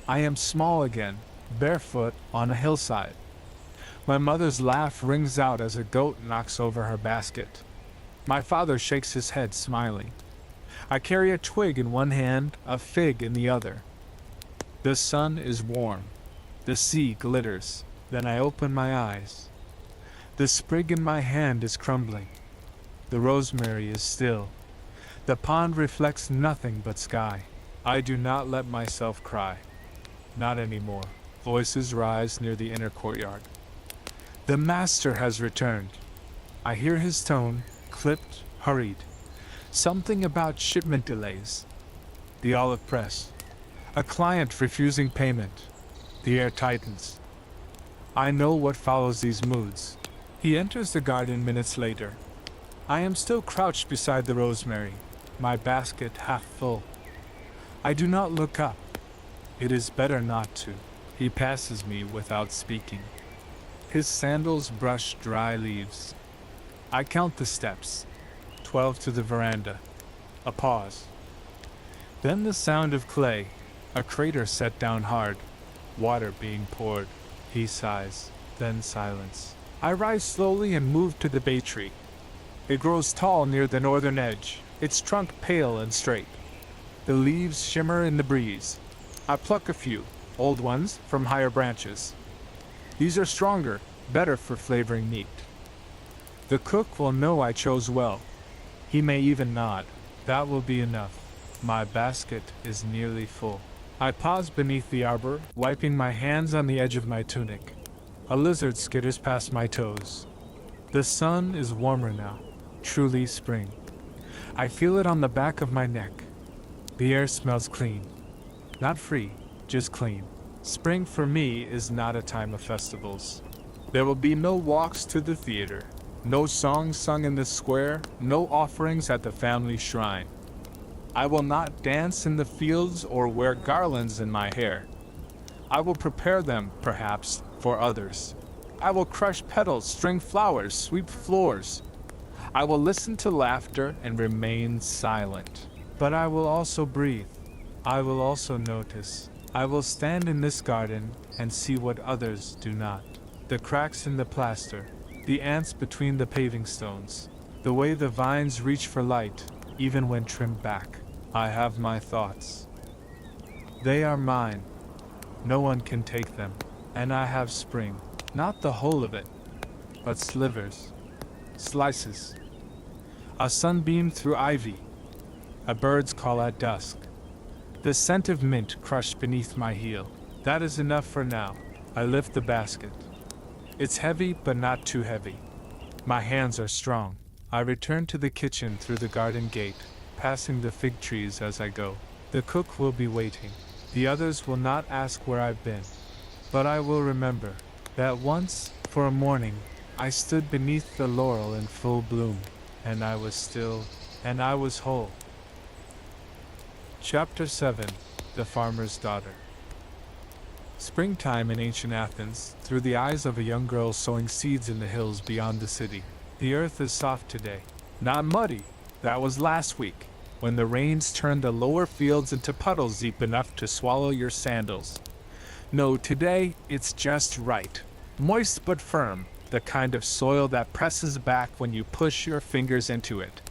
I am small again, barefoot on a hillside. My mother's laugh rings out as a goat knocks over her basket. My father shakes his head, smiling. I carry a twig in one hand, a fig in the other. The sun is warm. The sea glitters. Then I open my eyes. The sprig in my hand is crumbling. The rosemary is still. The pond reflects nothing but sky. I do not let myself cry. Not anymore. Voices rise near the inner courtyard. The master has returned. I hear his tone, clipped, hurried. Something about shipment delays. The olive press. A client refusing payment. The air tightens. I know what follows these moods. He enters the garden minutes later. I am still crouched beside the rosemary, my basket half full. I do not look up. It is better not to. He passes me without speaking. His sandals brush dry leaves. I count the steps. 12 to the veranda. A pause. Then the sound of clay, a crater set down hard, water being poured. He sighs, then silence. I rise slowly and move to the bay tree. It grows tall near the northern edge, its trunk pale and straight. The leaves shimmer in the breeze. I pluck a few, old ones, from higher branches. These are stronger, better for flavoring meat. The cook will know I chose well. He may even nod. That will be enough. My basket is nearly full. I pause beneath the arbor, wiping my hands on the edge of my tunic. A lizard skitters past my toes. The sun is warmer now, truly spring. I feel it on the back of my neck. The air smells clean. Not free, just clean. Spring for me is not a time of festivals. There will be no walks to the theater, no songs sung in the square, no offerings at the family shrine. I will not dance in the fields or wear garlands in my hair. I will prepare them, perhaps, for others. I will crush petals, string flowers, sweep floors. I will listen to laughter and remain silent. But I will also breathe. I will also notice. I will stand in this garden and see what others do not. The cracks in the plaster, the ants between the paving stones, the way the vines reach for light, even when trimmed back. I have my thoughts. They are mine. No one can take them. And I have spring. Not the whole of it, but slivers, slices. A sunbeam through ivy. A bird's call at dusk. The scent of mint crushed beneath my heel. That is enough for now. I lift the basket. It's heavy, but not too heavy. My hands are strong. I return to the kitchen through the garden gate, passing the fig trees as I go. The cook will be waiting. The others will not ask where I've been. But I will remember that once, for a morning, I stood beneath the laurel in full bloom, and I was still, and I was whole. Chapter 7. The Farmer's Daughter. Springtime in ancient Athens, through the eyes of a young girl sowing seeds in the hills beyond the city. The earth is soft today. Not muddy. That was last week, when the rains turned the lower fields into puddles deep enough to swallow your sandals. No, today, it's just right. Moist but firm, the kind of soil that presses back when you push your fingers into it.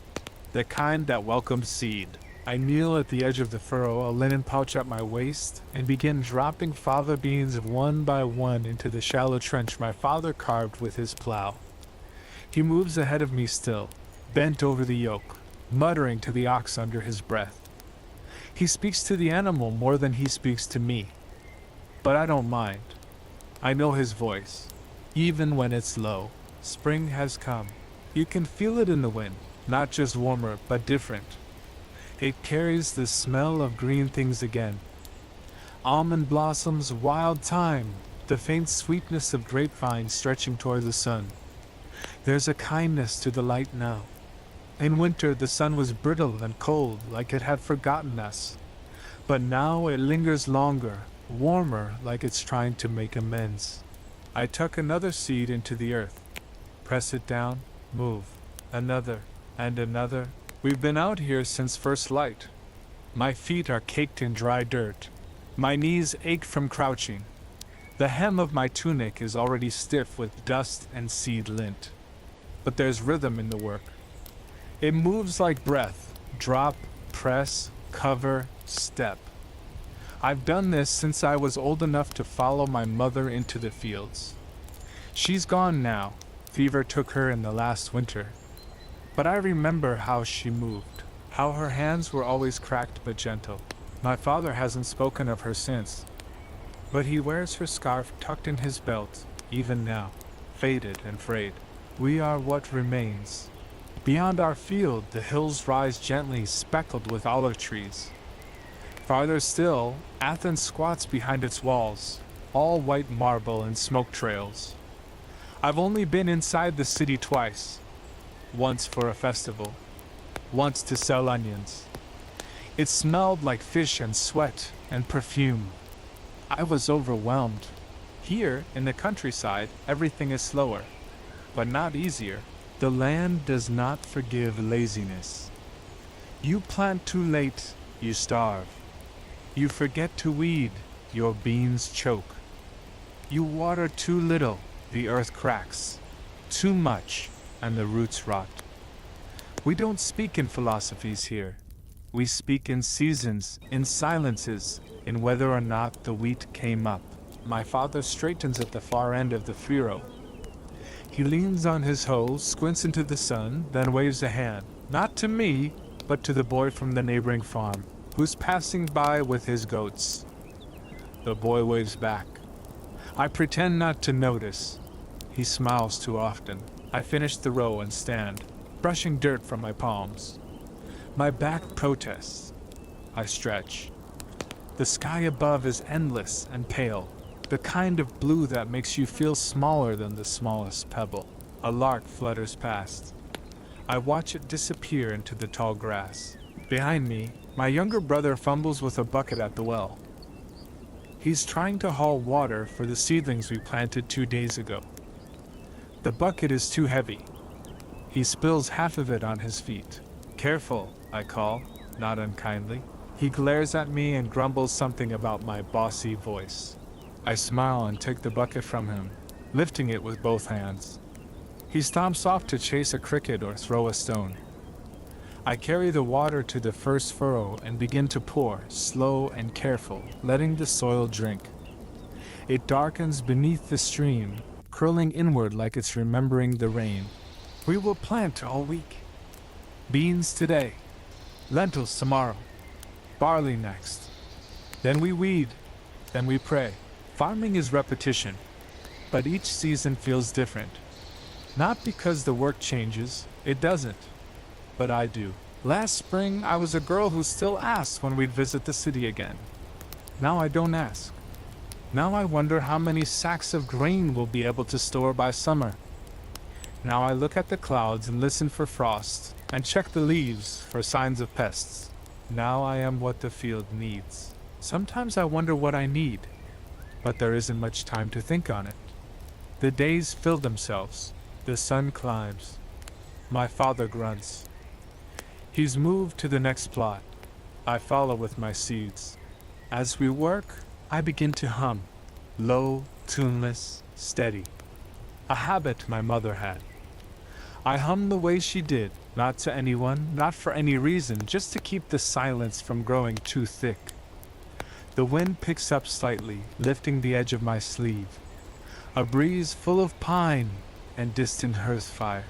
The kind that welcomes seed. I kneel at the edge of the furrow, a linen pouch at my waist, and begin dropping fava beans one by one into the shallow trench my father carved with his plow. He moves ahead of me still, bent over the yoke, muttering to the ox under his breath. He speaks to the animal more than he speaks to me. But I don't mind. I know his voice, even when it's low. Spring has come. You can feel it in the wind, not just warmer, but different. It carries the smell of green things again. Almond blossoms, wild thyme, the faint sweetness of grapevine stretching toward the sun. There's a kindness to the light now. In winter the sun was brittle and cold, like it had forgotten us. But now it lingers longer, warmer, like it's trying to make amends. I tuck another seed into the earth, press it down, move. Another, and another. We've been out here since first light. My feet are caked in dry dirt. My knees ache from crouching. The hem of my tunic is already stiff with dust and seed lint. But there's rhythm in the work. It moves like breath. Drop, press, cover, step. I've done this since I was old enough to follow my mother into the fields. She's gone now, Fever took her in the last winter. But I remember how she moved, how her hands were always cracked but gentle. My father hasn't spoken of her since, but he wears her scarf tucked in his belt, even now, faded and frayed. We are what remains. Beyond our field, the hills rise gently, speckled with olive trees. Farther still, Athens squats behind its walls, all white marble and smoke trails. I've only been inside the city twice. Once for a festival, once to sell onions. It smelled like fish and sweat and perfume. I was overwhelmed. Here, in the countryside, everything is slower, but not easier. The land does not forgive laziness. You plant too late, you starve. You forget to weed, your beans choke. You water too little, the earth cracks. Too much, and the roots rot. We don't speak in philosophies here. We speak in seasons, in silences, in whether or not the wheat came up. My father straightens at the far end of the furrow. He leans on his hoe, squints into the sun, then waves a hand, not to me, but to the boy from the neighboring farm, who's passing by with his goats. The boy waves back. I pretend not to notice. He smiles too often. I finish the row and stand, brushing dirt from my palms. My back protests. I stretch. The sky above is endless and pale, the kind of blue that makes you feel smaller than the smallest pebble. A lark flutters past. I watch it disappear into the tall grass. Behind me, my younger brother fumbles with a bucket at the well. He's trying to haul water for the seedlings we planted 2 days ago. The bucket is too heavy. He spills half of it on his feet. Careful, I call, not unkindly. He glares at me and grumbles something about my bossy voice. I smile and take the bucket from him, lifting it with both hands. He stomps off to chase a cricket or throw a stone. I carry the water to the first furrow and begin to pour, slow and careful, letting the soil drink. It darkens beneath the stream, curling inward like it's remembering the rain. We will plant all week. Beans today, lentils tomorrow, barley next. Then we weed, then we pray. Farming is repetition, but each season feels different. Not because the work changes, it doesn't, but I do. Last spring, I was a girl who still asked when we'd visit the city again. Now I don't ask. Now I wonder how many sacks of grain we'll be able to store by summer. Now I look at the clouds and listen for frost, and check the leaves for signs of pests. Now I am what the field needs. Sometimes I wonder what I need, but there isn't much time to think on it. The days fill themselves. The sun climbs. My father grunts. He's moved to the next plot. I follow with my seeds. As we work, I begin to hum. Low, tuneless, steady. A habit my mother had. I hum the way she did, not to anyone, not for any reason, just to keep the silence from growing too thick. The wind picks up slightly, lifting the edge of my sleeve. A breeze full of pine and distant hearth fire.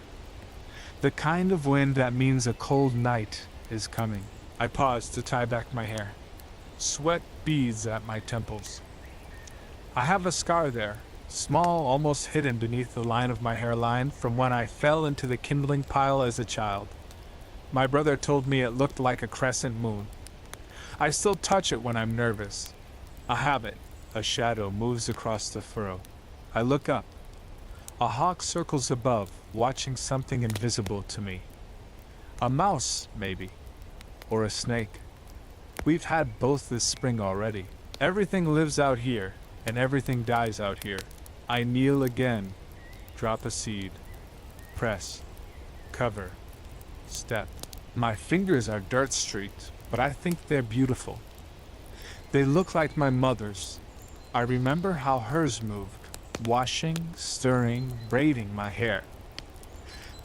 The kind of wind that means a cold night is coming. I pause to tie back my hair. Sweat beads at my temples. I have a scar there, small, almost hidden beneath the line of my hairline from when I fell into the kindling pile as a child. My brother told me it looked like a crescent moon. I still touch it when I'm nervous. A habit, a shadow moves across the furrow. I look up. A hawk circles above, watching something invisible to me. A mouse, maybe. Or a snake. We've had both this spring already. Everything lives out here, and everything dies out here. I kneel again, drop a seed, press, cover, step. My fingers are dirt-streaked, but I think they're beautiful. They look like my mother's. I remember how hers moved, washing, stirring, braiding my hair.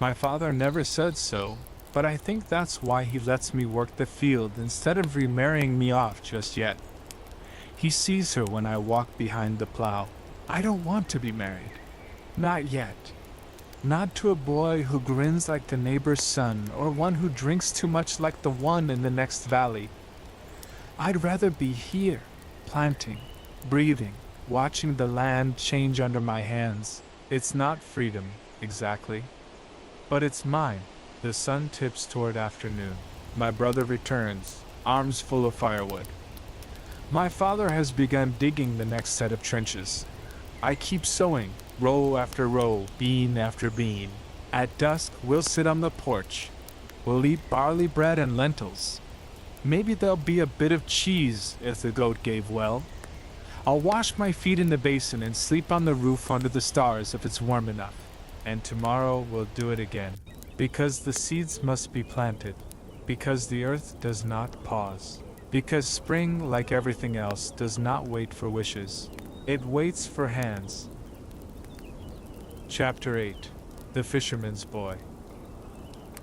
My father never said so, but I think that's why he lets me work the field instead of remarrying me off just yet. He sees her when I walk behind the plow. I don't want to be married. Not yet. Not to a boy who grins like the neighbor's son or one who drinks too much like the one in the next valley. I'd rather be here, planting, breathing, watching the land change under my hands. It's not freedom, exactly, but it's mine. The sun tips toward afternoon. My brother returns, arms full of firewood. My father has begun digging the next set of trenches. I keep sowing, row after row, bean after bean. At dusk, we'll sit on the porch. We'll eat barley bread and lentils. Maybe there'll be a bit of cheese if the goat gave well. I'll wash my feet in the basin and sleep on the roof under the stars if it's warm enough. And tomorrow we'll do it again. Because the seeds must be planted. Because the earth does not pause. Because spring, like everything else, does not wait for wishes. It waits for hands. Chapter 8. The Fisherman's Boy.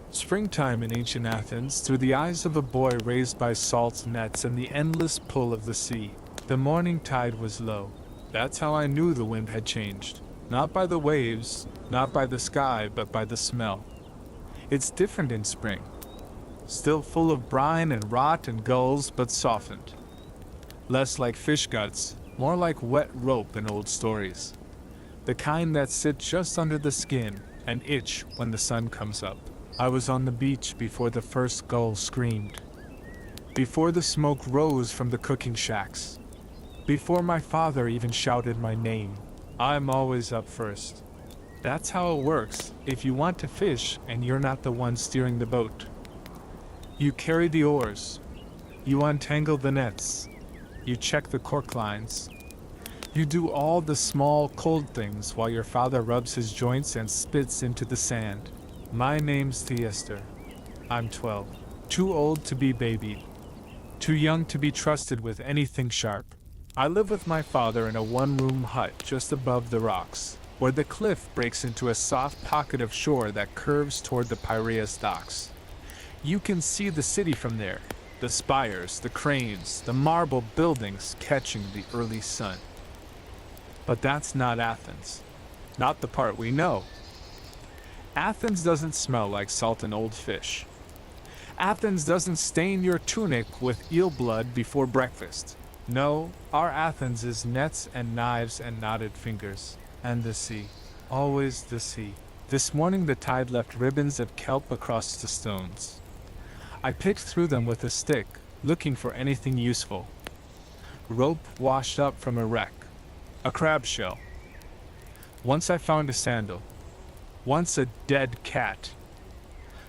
Springtime in ancient Athens, through the eyes of a boy raised by salt nets and the endless pull of the sea. The morning tide was low. That's how I knew the wind had changed. Not by the waves, not by the sky, but by the smell. It's different in spring. Still full of brine and rot and gulls, but softened. Less like fish guts, more like wet rope in old stories. The kind that sit just under the skin and itch when the sun comes up. I was on the beach before the first gull screamed. Before the smoke rose from the cooking shacks. Before my father even shouted my name. I'm always up first. That's how it works if you want to fish and you're not the one steering the boat. You carry the oars. You untangle the nets. You check the cork lines. You do all the small, cold things while your father rubs his joints and spits into the sand. My name's Theaster. I'm 12. Too old to be babied. Too young to be trusted with anything sharp. I live with my father in a one-room hut just above the rocks, where the cliff breaks into a soft pocket of shore that curves toward the Piraeus docks. You can see the city from there, the spires, the cranes, the marble buildings catching the early sun. But that's not Athens. Not the part we know. Athens doesn't smell like salt and old fish. Athens doesn't stain your tunic with eel blood before breakfast. No, our Athens is nets and knives and knotted fingers. And the sea. Always the sea. This morning the tide left ribbons of kelp across the stones. I picked through them with a stick, looking for anything useful. Rope washed up from a wreck. A crab shell. Once I found a sandal. Once a dead cat.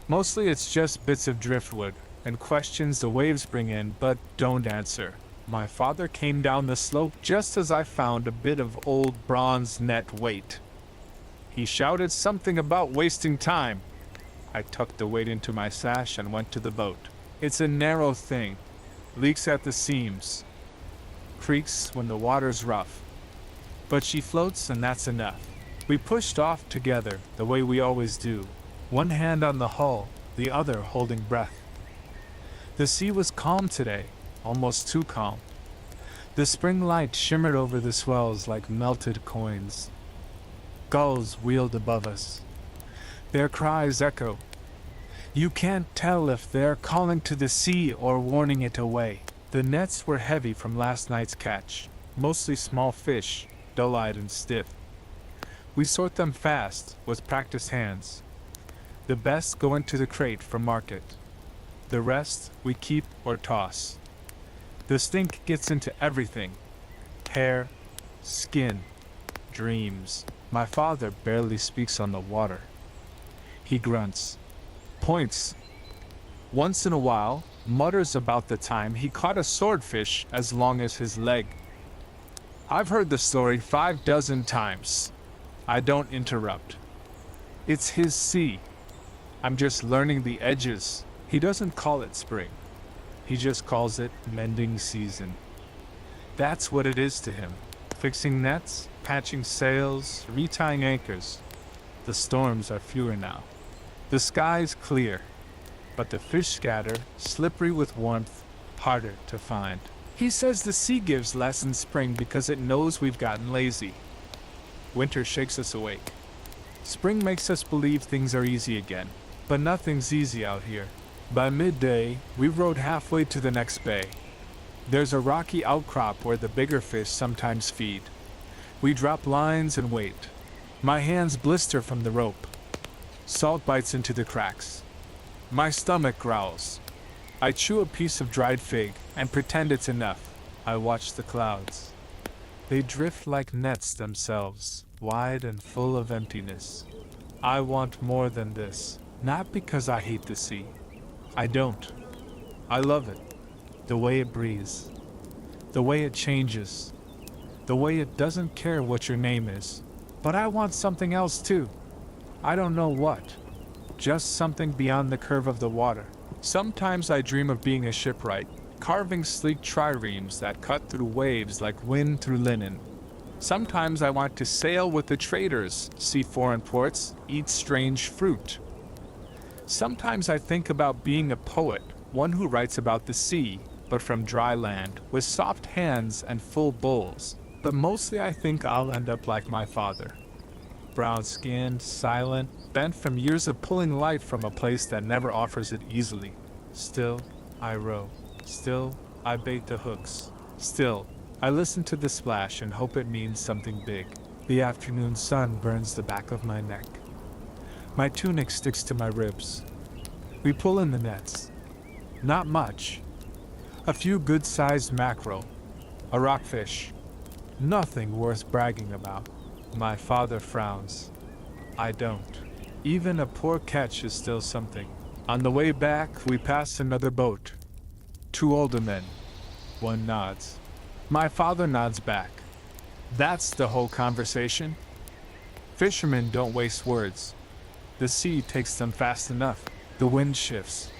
Mostly it's just bits of driftwood, and questions the waves bring in but don't answer. My father came down the slope just as I found a bit of old bronze net weight. He shouted something about wasting time. I tucked the weight into my sash and went to the boat. It's a narrow thing. Leaks at the seams. Creaks when the water's rough. But she floats and that's enough. We pushed off together, the way we always do. One hand on the hull, the other holding breath. The sea was calm today, almost too calm. The spring light shimmered over the swells like melted coins. Gulls wheeled above us. Their cries echo. You can't tell if they're calling to the sea or warning it away. The nets were heavy from last night's catch, mostly small fish, dull-eyed and stiff. We sort them fast, with practiced hands. The best go into the crate for market. The rest we keep or toss. The stink gets into everything. Hair, skin, dreams. My father barely speaks on the water. He grunts, points. Once in a while, mutters about the time he caught a swordfish as long as his leg. I've heard the story 6 times. I don't interrupt. It's his sea. I'm just learning the edges. He doesn't call it spring. He just calls it mending season. That's what it is to him. Fixing nets, patching sails, retying anchors. The storms are fewer now. The sky's clear, but the fish scatter, slippery with warmth, harder to find. He says the sea gives less in spring because it knows we've gotten lazy. Winter shakes us awake. Spring makes us believe things are easy again, but nothing's easy out here. By midday, we rowed halfway to the next bay. There's a rocky outcrop where the bigger fish sometimes feed. We drop lines and wait. My hands blister from the rope. Salt bites into the cracks. My stomach growls. I chew a piece of dried fig and pretend it's enough. I watch the clouds. They drift like nets themselves, wide and full of emptiness. I want more than this, not because I hate the sea. I don't. I love it. The way it breathes. The way it changes. The way it doesn't care what your name is. But I want something else too. I don't know what. Just something beyond the curve of the water. Sometimes I dream of being a shipwright, carving sleek triremes that cut through waves like wind through linen. Sometimes I want to sail with the traders, see foreign ports, eat strange fruit. Sometimes I think about being a poet, one who writes about the sea, but from dry land, with soft hands and full bowls. But mostly I think I'll end up like my father. Brown-skinned, silent, bent from years of pulling light from a place that never offers it easily. Still, I row. Still, I bait the hooks. Still, I listen to the splash and hope it means something big. The afternoon sun burns the back of my neck. My tunic sticks to my ribs. We pull in the nets. Not much. A few good-sized mackerel. A rockfish. Nothing worth bragging about. My father frowns. I don't. Even a poor catch is still something. On the way back, we pass another boat. 2 older men. One nods. My father nods back. That's the whole conversation. Fishermen don't waste words. The sea takes them fast enough. The wind shifts.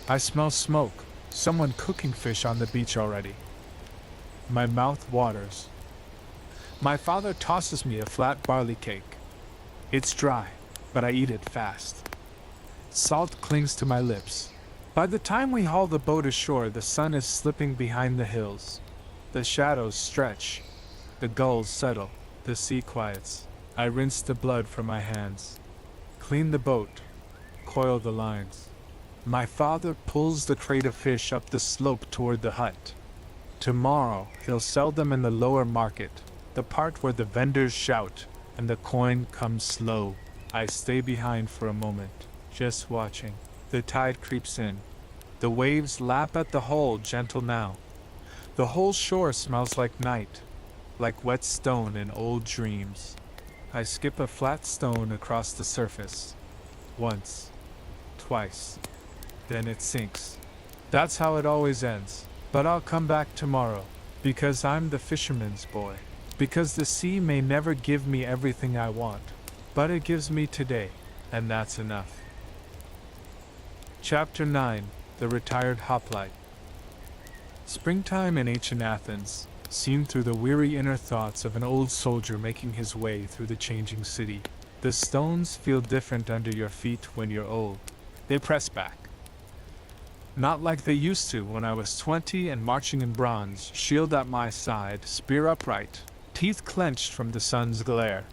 I smell smoke. Someone cooking fish on the beach already. My mouth waters. My father tosses me a flat barley cake. It's dry, but I eat it fast. Salt clings to my lips. By the time we haul the boat ashore, the sun is slipping behind the hills. The shadows stretch. The gulls settle. The sea quiets. I rinse the blood from my hands. Clean the boat. Coil the lines. My father pulls the crate of fish up the slope toward the hut. Tomorrow, he'll sell them in the lower market. The part where the vendors shout, and the coin comes slow. I stay behind for a moment, just watching. The tide creeps in. The waves lap at the hull, gentle now. The whole shore smells like night, like wet stone in old dreams. I skip a flat stone across the surface. Once. Twice. Then it sinks. That's how it always ends. But I'll come back tomorrow, because I'm the fisherman's boy. Because the sea may never give me everything I want, but it gives me today, and that's enough. Chapter 9. The Retired Hoplite. Springtime in ancient Athens, seen through the weary inner thoughts of an old soldier making his way through the changing city. The stones feel different under your feet when you're old. They press back. Not like they used to when I was 20 and marching in bronze, shield at my side, spear upright, teeth clenched from the sun's glare.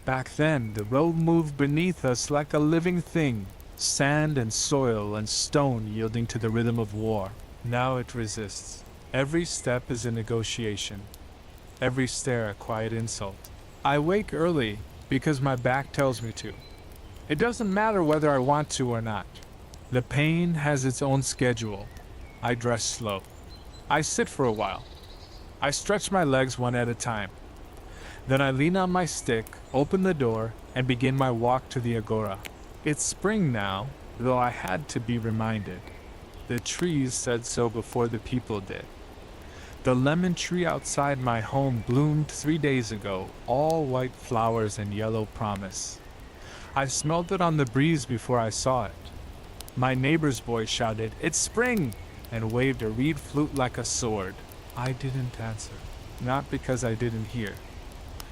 Back then, the road moved beneath us like a living thing, sand and soil and stone yielding to the rhythm of war. Now it resists. Every step is a negotiation. Every stare a quiet insult. I wake early because my back tells me to. It doesn't matter whether I want to or not. The pain has its own schedule. I dress slow. I sit for a while. I stretch my legs one at a time. Then I lean on my stick, open the door, and begin my walk to the agora. It's spring now, though I had to be reminded. The trees said so before the people did. The lemon tree outside my home bloomed 3 days ago, all white flowers and yellow promise. I smelled it on the breeze before I saw it. My neighbor's boy shouted, "It's spring!" and waved a reed flute like a sword. I didn't answer, not because I didn't hear,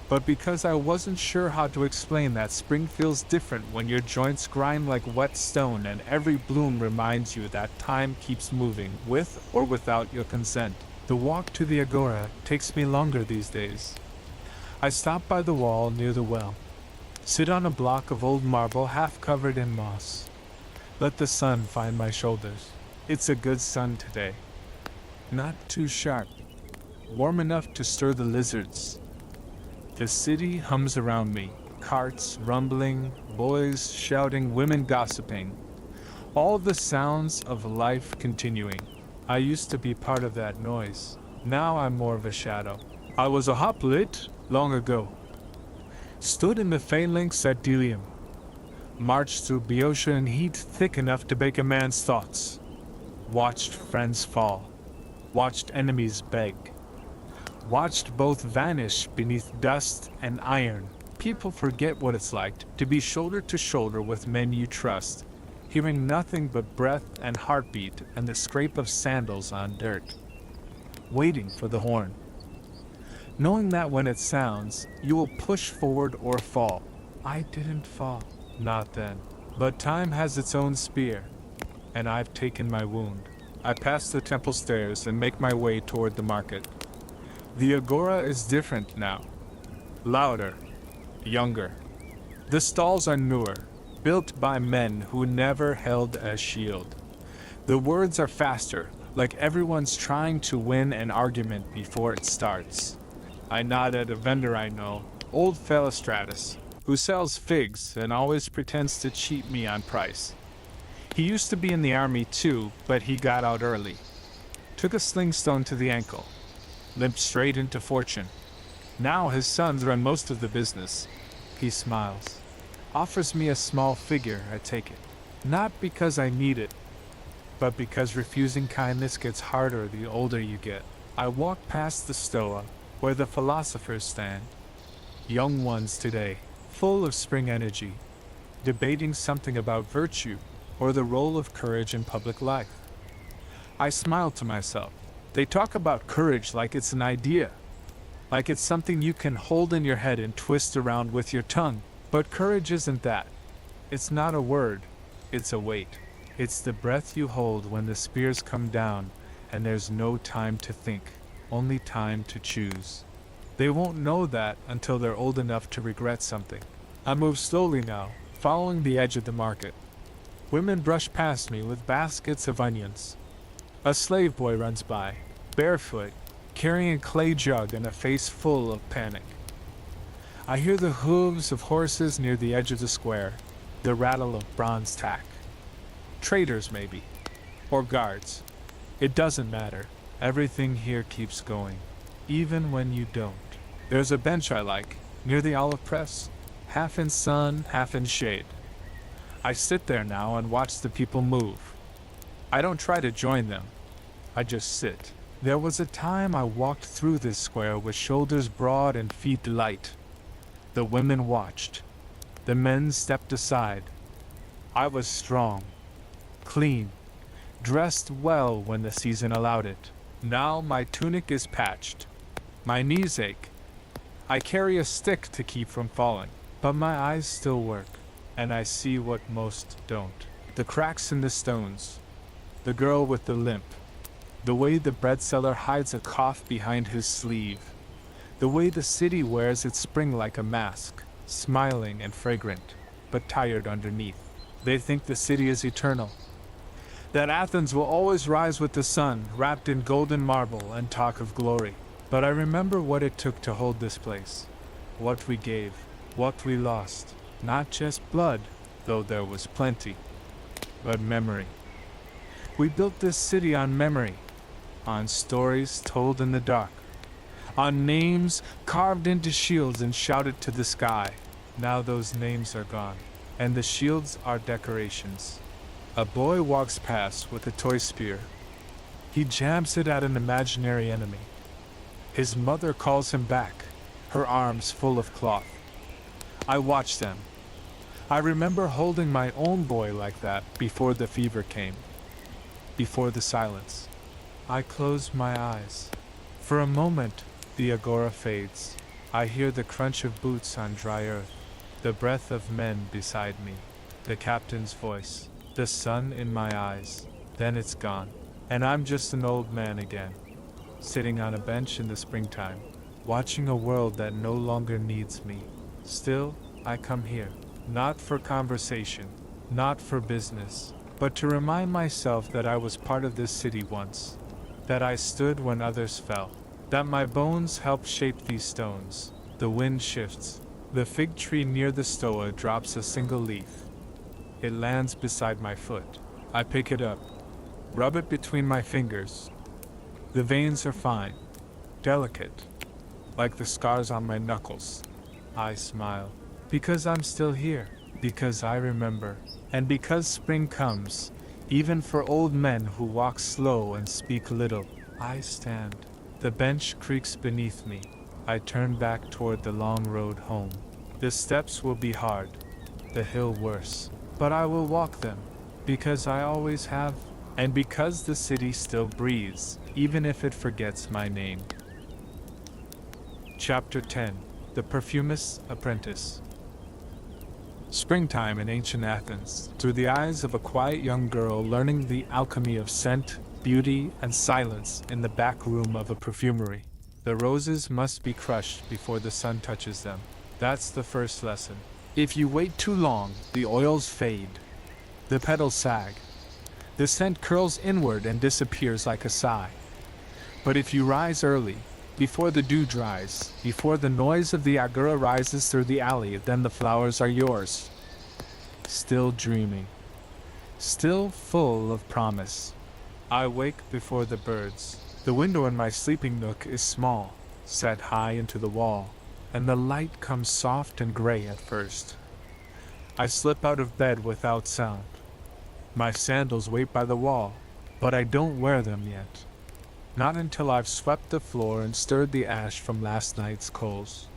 but because I wasn't sure how to explain that spring feels different when your joints grind like wet stone and every bloom reminds you that time keeps moving, with or without your consent. The walk to the agora takes me longer these days. I stop by the wall near the well. Sit on a block of old marble half covered in moss. Let the sun find my shoulders. It's a good sun today. Not too sharp. Warm enough to stir the lizards. The city hums around me. Carts rumbling, boys shouting, women gossiping. All the sounds of life continuing. I used to be part of that noise. Now I'm more of a shadow. I was a hoplite long ago. Stood in the phalanx at Delium. Marched through Boeotia in heat thick enough to bake a man's thoughts. Watched friends fall. Watched enemies beg. Watched both vanish beneath dust and iron. People forget what it's like to be shoulder to shoulder with men you trust, hearing nothing but breath and heartbeat and the scrape of sandals on dirt. Waiting for the horn. Knowing that when it sounds, you will push forward or fall. I didn't fall. Not then. But time has its own spear, and I've taken my wound. I pass the temple stairs and make my way toward the market. The agora is different now. Louder. Younger. The stalls are newer, built by men who never held a shield. The words are faster, like everyone's trying to win an argument before it starts. I nod at a vendor I know, old Philostratus, who sells figs and always pretends to cheat me on price. He used to be in the army too, but he got out early. Took a sling stone to the ankle. Limped straight into fortune. Now his sons run most of the business. He smiles. Offers me a small figure, I take it. Not because I need it, but because refusing kindness gets harder the older you get. I walk past the Stoa, where the philosophers stand. Young ones today, full of spring energy, debating something about virtue or the role of courage in public life. I smile to myself. They talk about courage like it's an idea, like it's something you can hold in your head and twist around with your tongue. But courage isn't that. It's not a word, it's a weight. It's the breath you hold when the spears come down and there's no time to think, only time to choose. They won't know that until they're old enough to regret something. I move slowly now, following the edge of the market. Women brush past me with baskets of onions. A slave boy runs by, barefoot, carrying a clay jug and a face full of panic. I hear the hooves of horses near the edge of the square, the rattle of bronze tack. Traders, maybe. Or guards. It doesn't matter. Everything here keeps going, even when you don't. There's a bench I like, near the olive press, half in sun, half in shade. I sit there now and watch the people move. I don't try to join them. I just sit. There was a time I walked through this square with shoulders broad and feet light. The women watched. The men stepped aside. I was strong, clean, dressed well when the season allowed it. Now my tunic is patched. My knees ache. I carry a stick to keep from falling. But my eyes still work, and I see what most don't. The cracks in the stones. The girl with the limp. The way the bread seller hides a cough behind his sleeve. The way the city wears its spring like a mask, smiling and fragrant, but tired underneath. They think the city is eternal. That Athens will always rise with the sun, wrapped in golden marble and talk of glory. But I remember what it took to hold this place. What we gave, what we lost. Not just blood, though there was plenty, but memory. We built this city on memory, on stories told in the dark, on names carved into shields and shouted to the sky. Now those names are gone, and the shields are decorations. A boy walks past with a toy spear. He jabs it at an imaginary enemy. His mother calls him back, her arms full of cloth. I watch them. I remember holding my own boy like that before the fever came, before the silence. I close my eyes. For a moment, the agora fades. I hear the crunch of boots on dry earth, the breath of men beside me, the captain's voice, the sun in my eyes. Then it's gone, and I'm just an old man again, sitting on a bench in the springtime, watching a world that no longer needs me. Still, I come here, not for conversation, not for business, but to remind myself that I was part of this city once, that I stood when others fell, that my bones helped shape these stones. The wind shifts. The fig tree near the stoa drops a single leaf. It lands beside my foot. I pick it up, rub it between my fingers. The veins are fine, delicate, like the scars on my knuckles. I smile, because I'm still here, because I remember, and because spring comes, even for old men who walk slow and speak little. I stand. The bench creaks beneath me. I turn back toward the long road home. The steps will be hard, the hill worse, but I will walk them, because I always have, and because the city still breathes, even if it forgets my name. Chapter 10. The Perfumist's Apprentice. Springtime in ancient Athens, through the eyes of a quiet young girl learning the alchemy of scent, beauty, and silence in the back room of a perfumery. The roses must be crushed before the sun touches them. That's the first lesson. If you wait too long, the oils fade. The petals sag. The scent curls inward and disappears like a sigh. But if you rise early, before the dew dries, before the noise of the agora rises through the alley, then the flowers are yours. Still dreaming. Still full of promise. I wake before the birds. The window in my sleeping nook is small, set high into the wall, and the light comes soft and gray at first. I slip out of bed without sound. My sandals wait by the wall, but I don't wear them yet. Not until I've swept the floor and stirred the ash from last night's coals.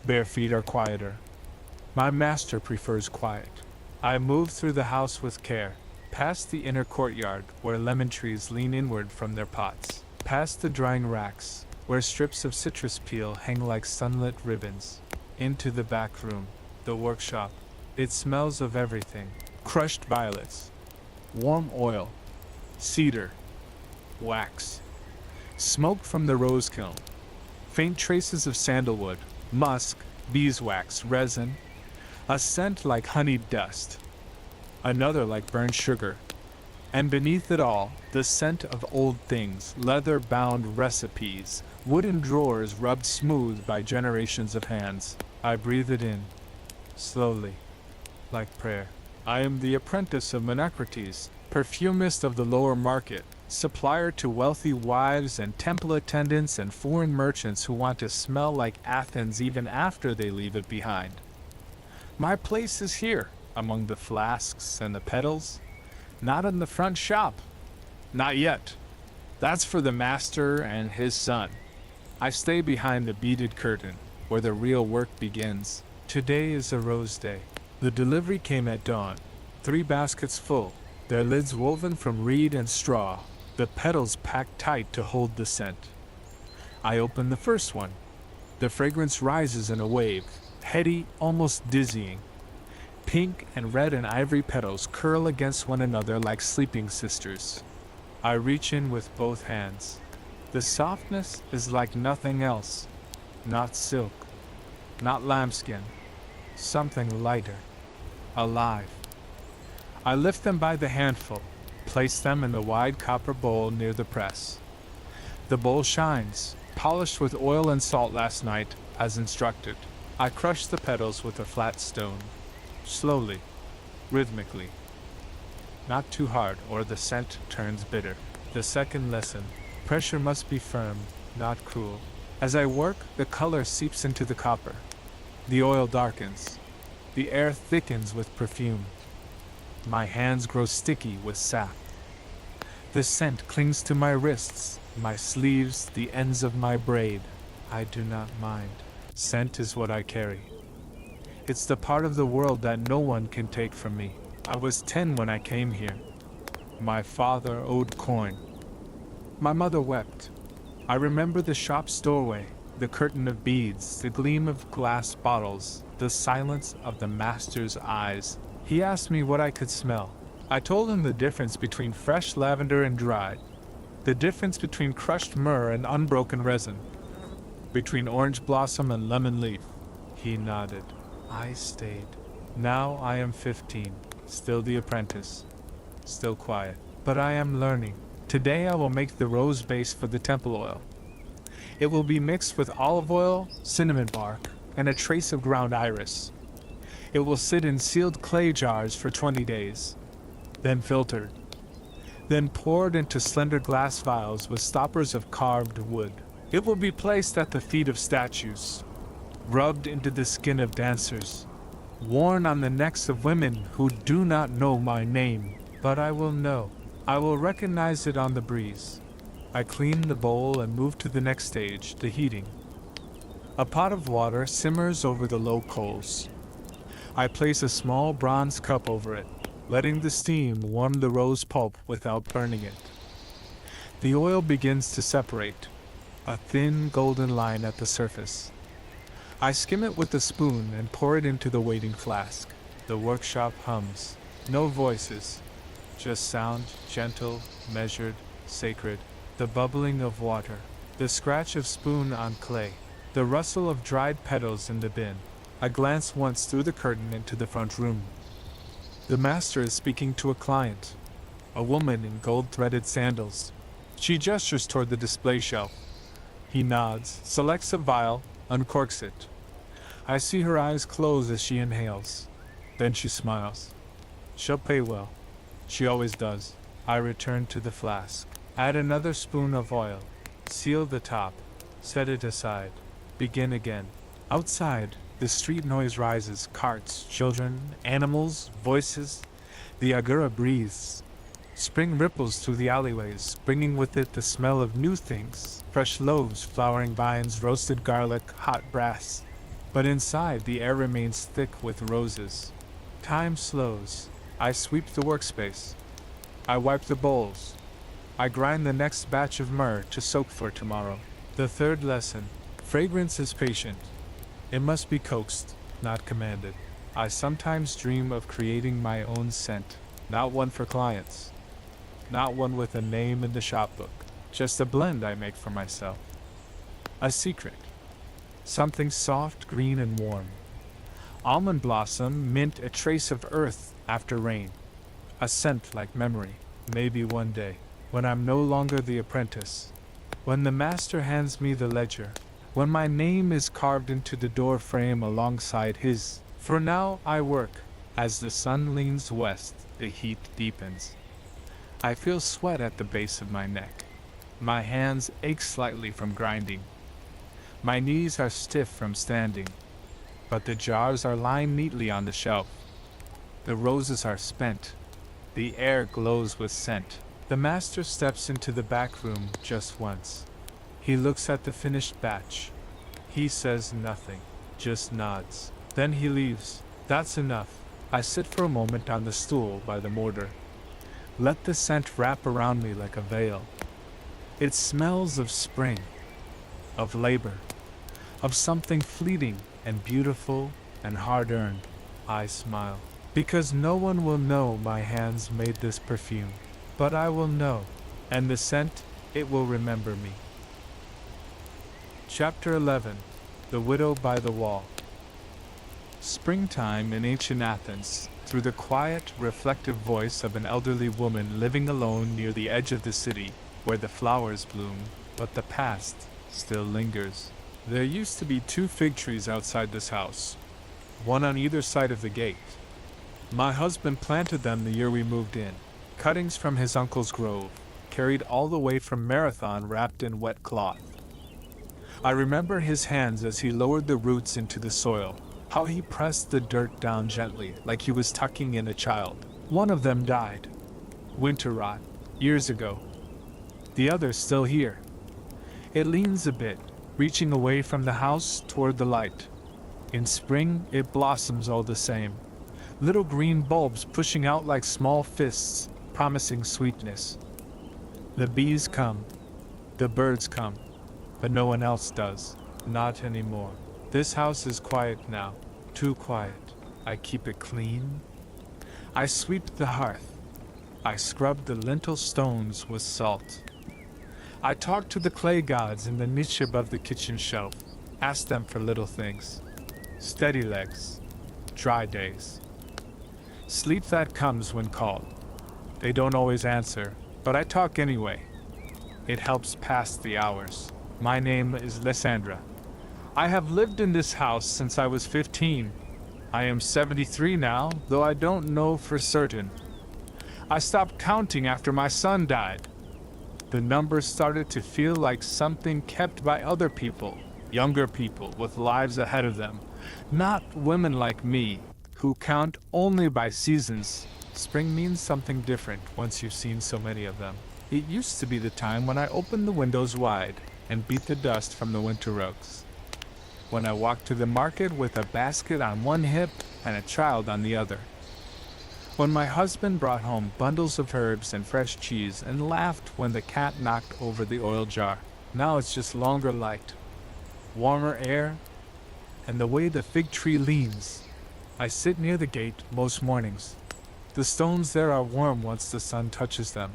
Bare feet are quieter. My master prefers quiet. I move through the house with care, past the inner courtyard where lemon trees lean inward from their pots, past the drying racks where strips of citrus peel hang like sunlit ribbons, into the back room, the workshop. It smells of everything: crushed violets, warm oil, cedar, wax, smoke from the rose kiln, faint traces of sandalwood, musk, beeswax, resin, a scent like honeyed dust, another like burned sugar, and beneath it all, the scent of old things, leather-bound recipes, wooden drawers rubbed smooth by generations of hands. I breathe it in, slowly, like prayer. I am the apprentice of Menocrates, perfumist of the lower market, supplier to wealthy wives and temple attendants and foreign merchants who want to smell like Athens even after they leave it behind. My place is here, among the flasks and the petals, not in the front shop. Not yet. That's for the master and his son. I stay behind the beaded curtain, where the real work begins. Today is a rose day. The delivery came at dawn, 3 baskets full, their lids woven from reed and straw, the petals packed tight to hold the scent. I open the first one. The fragrance rises in a wave, heady, almost dizzying. Pink and red and ivory petals curl against one another like sleeping sisters. I reach in with both hands. The softness is like nothing else. Not silk, not lambskin, something lighter, alive. I lift them by the handful, place them in the wide copper bowl near the press. The bowl shines, polished with oil and salt last night, as instructed. I crush the petals with a flat stone, slowly, rhythmically. Not too hard, or the scent turns bitter. The second lesson: pressure must be firm, not cruel. As I work, the color seeps into the copper. The oil darkens. The air thickens with perfume. My hands grow sticky with sap. The scent clings to my wrists, my sleeves, the ends of my braid. I do not mind. Scent is what I carry. It's the part of the world that no one can take from me. I was 10 when I came here. My father owed coin. My mother wept. I remember the shop's doorway, the curtain of beads, the gleam of glass bottles, the silence of the master's eyes. He asked me what I could smell. I told him the difference between fresh lavender and dried, the difference between crushed myrrh and unbroken resin, between orange blossom and lemon leaf. He nodded. I stayed. Now I am 15, still the apprentice, still quiet. But I am learning. Today I will make the rose base for the temple oil. It will be mixed with olive oil, cinnamon bark, and a trace of ground iris. It will sit in sealed clay jars for 20 days, then filtered, then poured into slender glass vials with stoppers of carved wood. It will be placed at the feet of statues, rubbed into the skin of dancers, worn on the necks of women who do not know my name, but I will know. I will recognize it on the breeze. I clean the bowl and move to the next stage, the heating. A pot of water simmers over the low coals. I place a small bronze cup over it, letting the steam warm the rose pulp without burning it. The oil begins to separate, a thin golden line at the surface. I skim it with a spoon and pour it into the waiting flask. The workshop hums. No voices, just sound, gentle, measured, sacred. The bubbling of water, the scratch of spoon on clay, the rustle of dried petals in the bin. I glance once through the curtain into the front room. The master is speaking to a client, a woman in gold-threaded sandals. She gestures toward the display shelf. He nods, selects a vial, uncorks it. I see her eyes close as she inhales. Then she smiles. She'll pay well. She always does. I return to the flask. Add another spoon of oil. Seal the top. Set it aside. Begin again. Outside, the street noise rises. Carts, children, animals, voices. The Agora breathes. Spring ripples through the alleyways, bringing with it the smell of new things. Fresh loaves, flowering vines, roasted garlic, hot brass. But inside, the air remains thick with roses. Time slows. I sweep the workspace. I wipe the bowls. I grind the next batch of myrrh to soak for tomorrow. The third lesson. Fragrance is patient. It must be coaxed, not commanded. I sometimes dream of creating my own scent. Not one for clients. Not one with a name in the shop book. Just a blend I make for myself. A secret. Something soft, green, and warm. Almond blossom, mint, a trace of earth after rain. A scent like memory. Maybe one day, when I'm no longer the apprentice. When the master hands me the ledger. When my name is carved into the door frame alongside his. For now I work. As the sun leans west, the heat deepens. I feel sweat at the base of my neck. My hands ache slightly from grinding. My knees are stiff from standing. But the jars are lined neatly on the shelf. The roses are spent. The air glows with scent. The master steps into the back room just once. He looks at the finished batch. He says nothing, just nods. Then he leaves. That's enough. I sit for a moment on the stool by the mortar. Let the scent wrap around me like a veil. It smells of spring, of labor, of something fleeting and beautiful and hard-earned. I smile, because no one will know my hands made this perfume. But I will know, and the scent, it will remember me. Chapter 11. The Widow by the Wall. Springtime in ancient Athens, through the quiet, reflective voice of an elderly woman living alone near the edge of the city, where the flowers bloom, but the past still lingers. There used to be 2 fig trees outside this house, one on either side of the gate. My husband planted them the year we moved in, cuttings from his uncle's grove, carried all the way from Marathon wrapped in wet cloth. I remember his hands as he lowered the roots into the soil, how he pressed the dirt down gently, like he was tucking in a child. One of them died. Winter rot, years ago. The other's still here. It leans a bit, reaching away from the house toward the light. In spring, it blossoms all the same. Little green bulbs pushing out like small fists, promising sweetness. The bees come. The birds come. But no one else does. Not anymore. This house is quiet now. Too quiet. I keep it clean. I sweep the hearth. I scrub the lintel stones with salt. I talk to the clay gods in the niche above the kitchen shelf. Ask them for little things. Steady legs. dry days. Sleep that comes when called. They don't always answer, but I talk anyway. It helps pass the hours. My name is Lysandra. I have lived in this house since I was 15. I am 73 now, though I don't know for certain. I stopped counting after my son died. The numbers started to feel like something kept by other people, younger people with lives ahead of them, not women like me, who count only by seasons. Spring means something different once you've seen so many of them. It used to be the time when I opened the windows wide and beat the dust from the winter rugs. When I walked to the market with a basket on one hip and a child on the other. When my husband brought home bundles of herbs and fresh cheese and laughed when the cat knocked over the oil jar. Now it's just longer light, warmer air, and the way the fig tree leans. I sit near the gate most mornings. The stones there are warm once the sun touches them.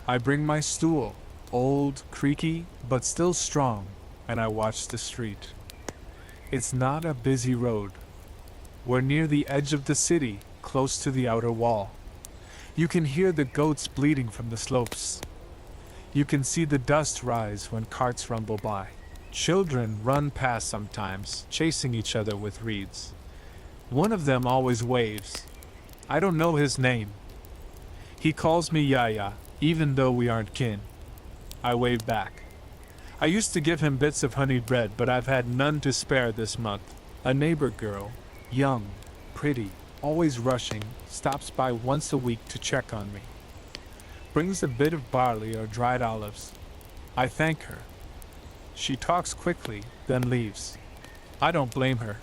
I bring my stool, old, creaky, but still strong, and I watch the street. It's not a busy road. We're near the edge of the city, close to the outer wall. You can hear the goats bleating from the slopes. You can see the dust rise when carts rumble by. Children run past sometimes, chasing each other with reeds. One of them always waves. I don't know his name. He calls me Yaya, even though we aren't kin. I wave back. I used to give him bits of honeyed bread, but I've had none to spare this month. A neighbor girl, young, pretty, always rushing, stops by once a week to check on me. Brings a bit of barley or dried olives. I thank her. She talks quickly, then leaves. I don't blame her.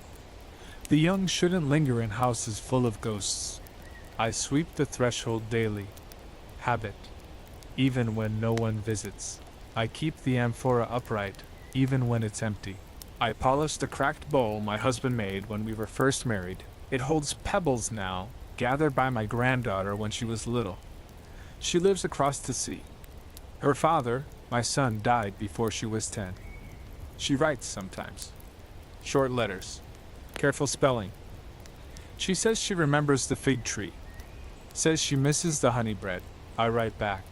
The young shouldn't linger in houses full of ghosts. I sweep the threshold daily. Habit. Even when no one visits. I keep the amphora upright, even when it's empty. I polish the cracked bowl my husband made when we were first married. It holds pebbles now, gathered by my granddaughter when she was little. She lives across the sea. Her father, my son, died before she was 10. She writes sometimes. Short letters. Careful spelling. She says she remembers the fig tree. Says she misses the honey bread. I write back.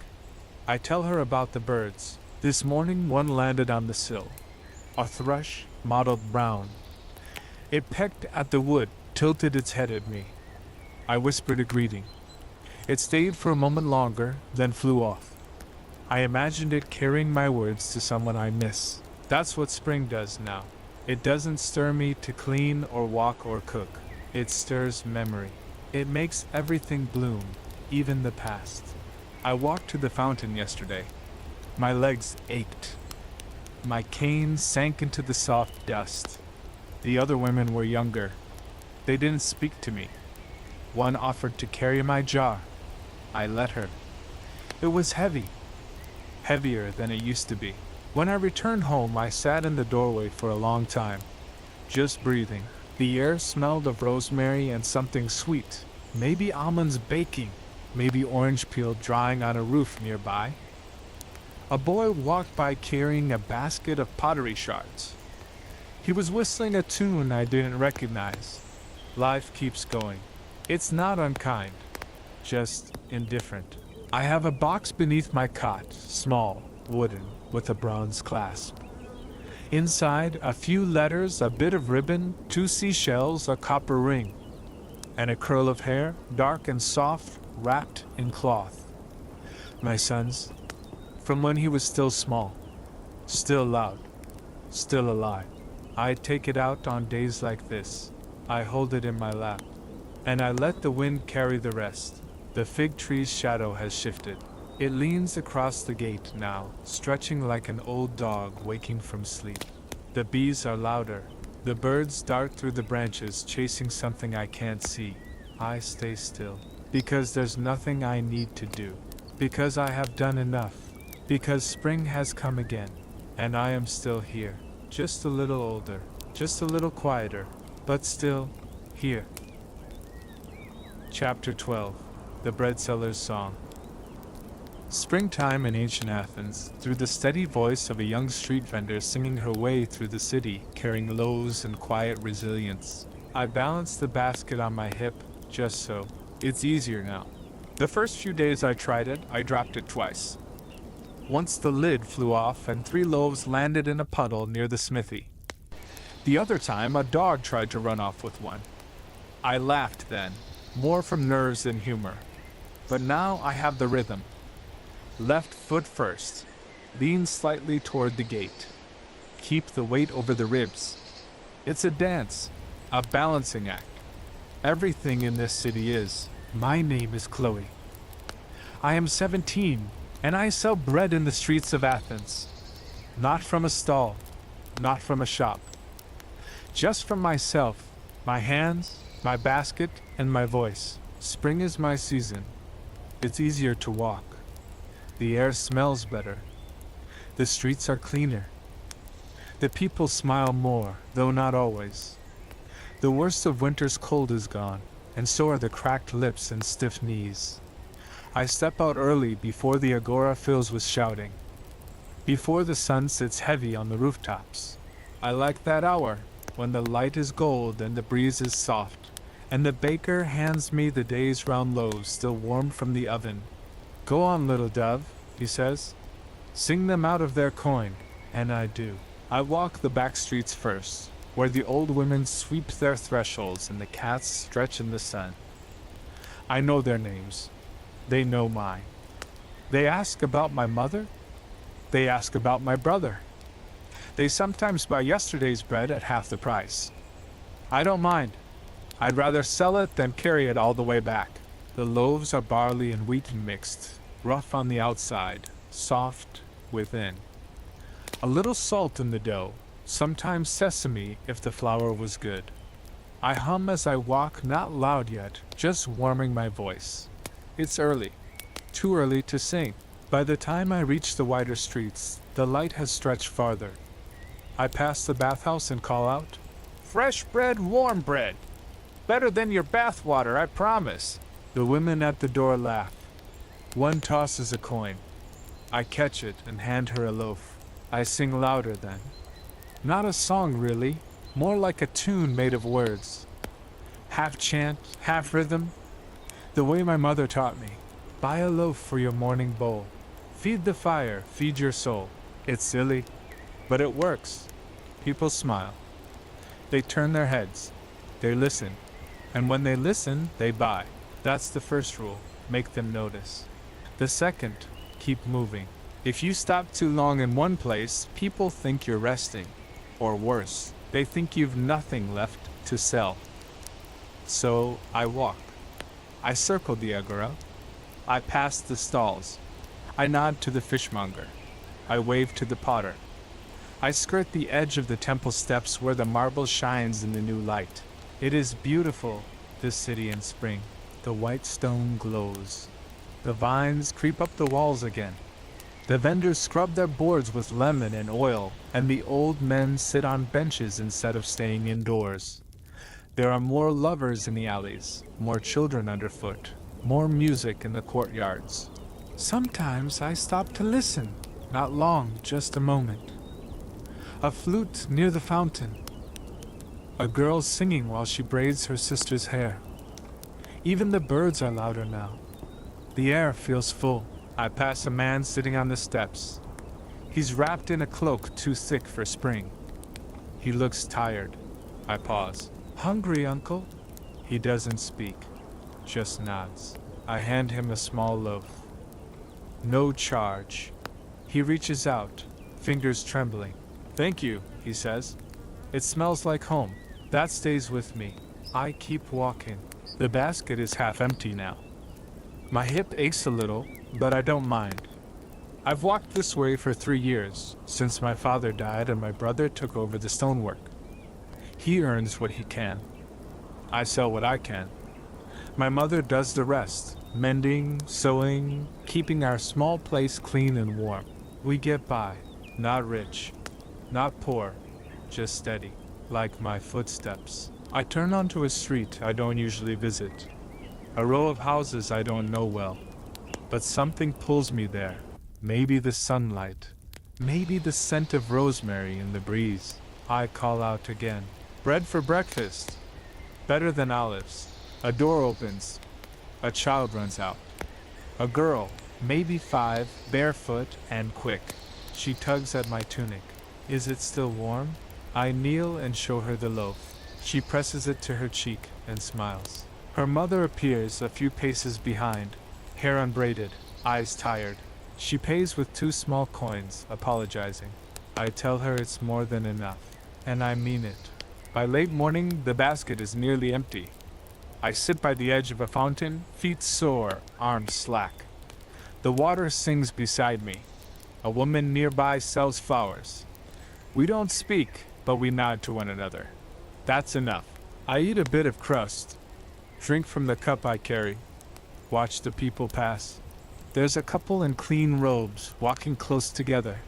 I tell her about the birds. This morning one landed on the sill. A thrush, mottled brown. It pecked at the wood, tilted its head at me. I whispered a greeting. It stayed for a moment longer, then flew off. I imagined it carrying my words to someone I miss. That's what spring does now. It doesn't stir me to clean or walk or cook. It stirs memory. It makes everything bloom, even the past. I walked to the fountain yesterday. My legs ached. My cane sank into the soft dust. The other women were younger. They didn't speak to me. One offered to carry my jar. I let her. It was heavy. Heavier than it used to be. When I returned home, I sat in the doorway for a long time, just breathing. The air smelled of rosemary and something sweet. Maybe almonds baking. Maybe orange peel drying on a roof nearby. A boy walked by carrying a basket of pottery shards. He was whistling a tune I didn't recognize. Life keeps going. It's not unkind, just indifferent. I have a box beneath my cot, small, wooden, with a bronze clasp. Inside, a few letters, a bit of ribbon, 2 seashells, a copper ring, and a curl of hair, dark and soft, wrapped in cloth. My son's, from when he was still small, still loud, still alive. I take it out on days like this. I hold it in my lap, and I let the wind carry the rest. The fig tree's shadow has shifted. It leans across the gate now, stretching like an old dog waking from sleep. The bees are louder. The birds dart through the branches, chasing something I can't see. I stay still, because there's nothing I need to do. Because I have done enough. Because spring has come again, and I am still here. Just a little older, just a little quieter, but still here. Chapter 12. The Breadseller's Song. Springtime in ancient Athens, through the steady voice of a young street vendor singing her way through the city, carrying loaves and quiet resilience. I balance the basket on my hip, just so. It's easier now. The first few days I tried it, I dropped it twice. Once the lid flew off and 3 loaves landed in a puddle near the smithy. The other time, a dog tried to run off with one. I laughed then, more from nerves than humor. But now I have the rhythm. Left foot first. Lean slightly toward the gate. Keep the weight over the ribs. It's a dance, a balancing act. Everything in this city is. My name is Chloe. I am 17, and I sell bread in the streets of Athens. Not from a stall, not from a shop. Just from myself, my hands, my basket, and my voice. Spring is my season. It's easier to walk. The air smells better. The streets are cleaner. The people smile more, though not always. The worst of winter's cold is gone, and so are the cracked lips and stiff knees. I step out early before the agora fills with shouting, before the sun sits heavy on the rooftops. I like that hour, when the light is gold and the breeze is soft, and the baker hands me the day's round loaves still warm from the oven. Go on, little dove, he says. Sing them out of their coin, and I do. I walk the back streets first, where the old women sweep their thresholds and the cats stretch in the sun. I know their names. They know mine. They ask about my mother. They ask about my brother. They sometimes buy yesterday's bread at half the price. I don't mind. I'd rather sell it than carry it all the way back. The loaves are barley and wheat mixed, rough on the outside, soft within. A little salt in the dough, sometimes sesame if the flour was good. I hum as I walk, not loud yet, just warming my voice. It's early, too early to sing. By the time I reach the wider streets, the light has stretched farther. I pass the bathhouse and call out, "Fresh bread, warm bread. Better than your bath water, I promise." The women at the door laugh. One tosses a coin. I catch it and hand her a loaf. I sing louder then. Not a song really, more like a tune made of words. Half chant, half rhythm. The way my mother taught me. Buy a loaf for your morning bowl. Feed the fire, feed your soul. It's silly, but it works. People smile. They turn their heads. They listen. And when they listen, they buy. That's the first rule. Make them notice. The second, keep moving. If you stop too long in one place, people think you're resting. Or worse, they think you've nothing left to sell. So I walk. I circle the agora. I pass the stalls. I nod to the fishmonger. I wave to the potter. I skirt the edge of the temple steps where the marble shines in the new light. It is beautiful, this city in spring. The white stone glows. The vines creep up the walls again. The vendors scrub their boards with lemon and oil, and the old men sit on benches instead of staying indoors. There are more lovers in the alleys, more children underfoot, more music in the courtyards. Sometimes I stop to listen, not long, just a moment. A flute near the fountain. A girl singing while she braids her sister's hair. Even the birds are louder now. The air feels full. I pass a man sitting on the steps. He's wrapped in a cloak too thick for spring. He looks tired. I pause. Hungry, uncle? He doesn't speak, just nods. I hand him a small loaf. No charge. He reaches out, fingers trembling. Thank you, he says. It smells like home. That stays with me. I keep walking. The basket is half empty now. My hip aches a little, but I don't mind. I've walked this way for 3 years, since my father died and my brother took over the stonework. He earns what he can. I sell what I can. My mother does the rest, mending, sewing, keeping our small place clean and warm. We get by, not rich, not poor, just steady, like my footsteps. I turn onto a street I don't usually visit, a row of houses I don't know well. But something pulls me there. Maybe the sunlight. Maybe the scent of rosemary in the breeze. I call out again. Bread for breakfast. Better than olives. A door opens. A child runs out. A girl, maybe 5, barefoot and quick. She tugs at my tunic. Is it still warm? I kneel and show her the loaf. She presses it to her cheek and smiles. Her mother appears a few paces behind, hair unbraided, eyes tired. She pays with 2 small coins, apologizing. I tell her it's more than enough, and I mean it. By late morning, the basket is nearly empty. I sit by the edge of a fountain, feet sore, arms slack. The water sings beside me. A woman nearby sells flowers. We don't speak, but we nod to one another. That's enough. I eat a bit of crust, drink from the cup I carry, watch the people pass. There's a couple in clean robes walking close together.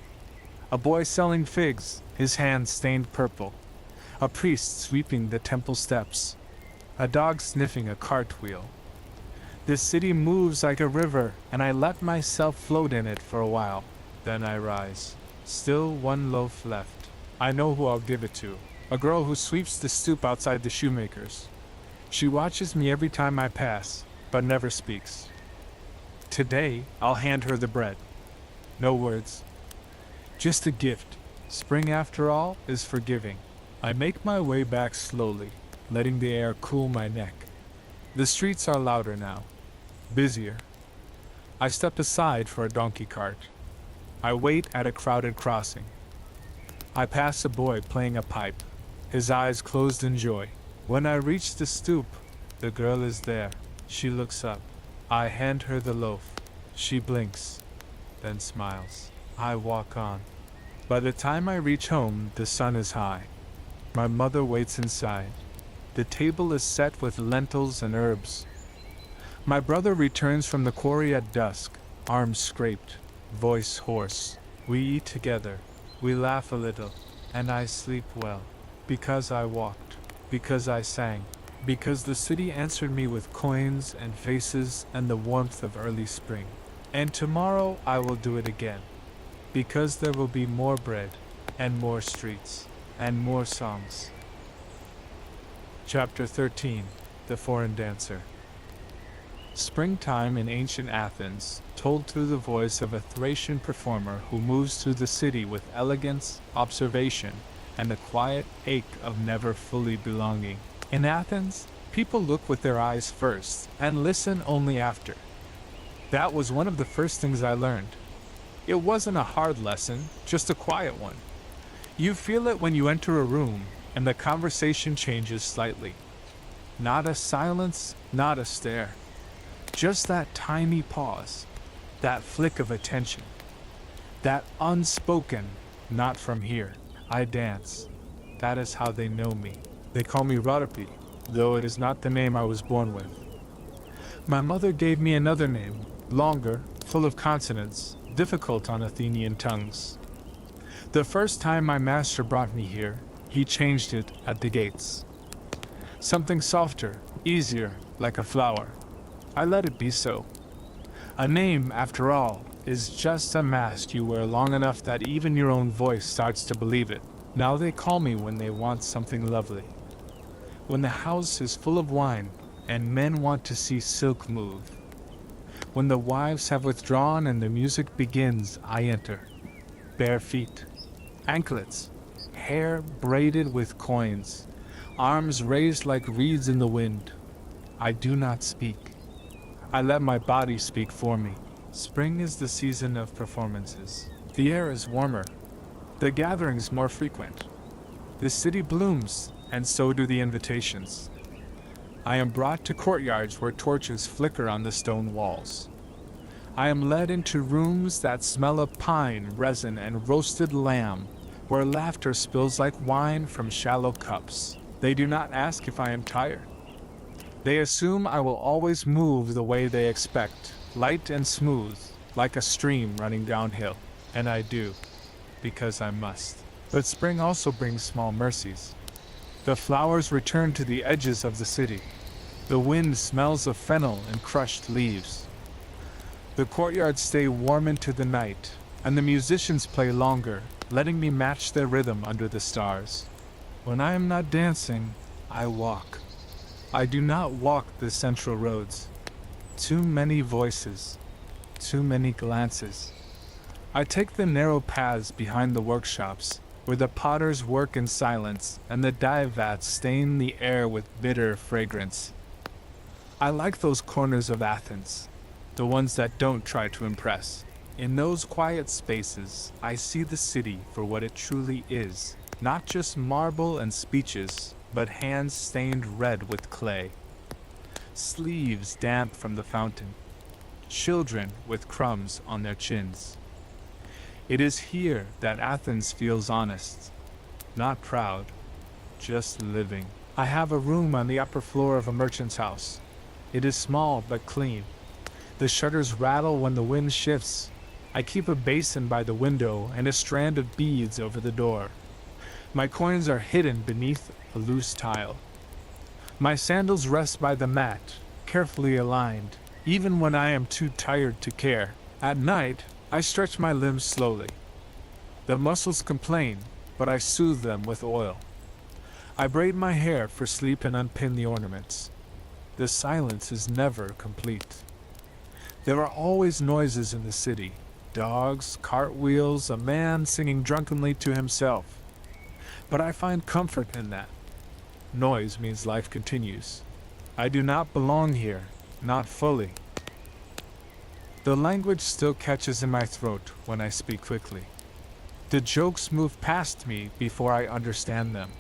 A boy selling figs, his hands stained purple. A priest sweeping the temple steps. A dog sniffing a cartwheel. This city moves like a river, and I let myself float in it for a while. Then I rise. Still 1 loaf left. I know who I'll give it to. A girl who sweeps the stoop outside the shoemaker's. She watches me every time I pass, but never speaks. Today, I'll hand her the bread. No words. Just a gift. Spring, after all, is forgiving. I make my way back slowly, letting the air cool my neck. The streets are louder now, busier. I step aside for a donkey cart. I wait at a crowded crossing. I pass a boy playing a pipe, his eyes closed in joy. When I reach the stoop, the girl is there. She looks up. I hand her the loaf. She blinks, then smiles. I walk on. By the time I reach home, the sun is high. My mother waits inside. The table is set with lentils and herbs. My brother returns from the quarry at dusk, arms scraped, voice hoarse. We eat together. We laugh a little, and I sleep well. Because I walked. Because I sang. Because the city answered me with coins and faces and the warmth of early spring. And tomorrow I will do it again. Because there will be more bread, and more streets, and more songs. Chapter 13. The Foreign Dancer. Springtime in ancient Athens, told through the voice of a Thracian performer who moves through the city with elegance, observation, and the quiet ache of never fully belonging. In Athens, people look with their eyes first, and listen only after. That was one of the first things I learned. It wasn't a hard lesson, just a quiet one. You feel it when you enter a room, and the conversation changes slightly. Not a silence, not a stare. Just that tiny pause, that flick of attention. That unspoken, not from here. I dance. That is how they know me. They call me Radapi, though it is not the name I was born with. My mother gave me another name, longer, full of consonants, difficult on Athenian tongues. The first time my master brought me here, he changed it at the gates. Something softer, easier, like a flower. I let it be so. A name, after all, is just a mask you wear long enough that even your own voice starts to believe it. Now they call me when they want something lovely. When the house is full of wine, and men want to see silk move. When the wives have withdrawn and the music begins, I enter. Bare feet, anklets, hair braided with coins, arms raised like reeds in the wind. I do not speak. I let my body speak for me. Spring is the season of performances. The air is warmer. The gatherings more frequent. The city blooms, and so do the invitations. I am brought to courtyards where torches flicker on the stone walls. I am led into rooms that smell of pine, resin, and roasted lamb, where laughter spills like wine from shallow cups. They do not ask if I am tired. They assume I will always move the way they expect, light and smooth, like a stream running downhill. And I do, because I must. But spring also brings small mercies. The flowers return to the edges of the city. The wind smells of fennel and crushed leaves. The courtyards stay warm into the night, and the musicians play longer, letting me match their rhythm under the stars. When I am not dancing, I walk. I do not walk the central roads. Too many voices, too many glances. I take the narrow paths behind the workshops, where the potters work in silence and the dye vats stain the air with bitter fragrance. I like those corners of Athens, the ones that don't try to impress. In those quiet spaces, I see the city for what it truly is, not just marble and speeches, but hands stained red with clay, sleeves damp from the fountain, children with crumbs on their chins. It is here that Athens feels honest, not proud, just living. I have a room on the upper floor of a merchant's house. It is small but clean. The shutters rattle when the wind shifts. I keep a basin by the window and a strand of beads over the door. My coins are hidden beneath a loose tile. My sandals rest by the mat, carefully aligned, even when I am too tired to care. At night, I stretch my limbs slowly. The muscles complain, but I soothe them with oil. I braid my hair for sleep and unpin the ornaments. The silence is never complete. There are always noises in the city. Dogs, cartwheels, a man singing drunkenly to himself. But I find comfort in that. Noise means life continues. I do not belong here, not fully. The language still catches in my throat when I speak quickly. The jokes move past me before I understand them.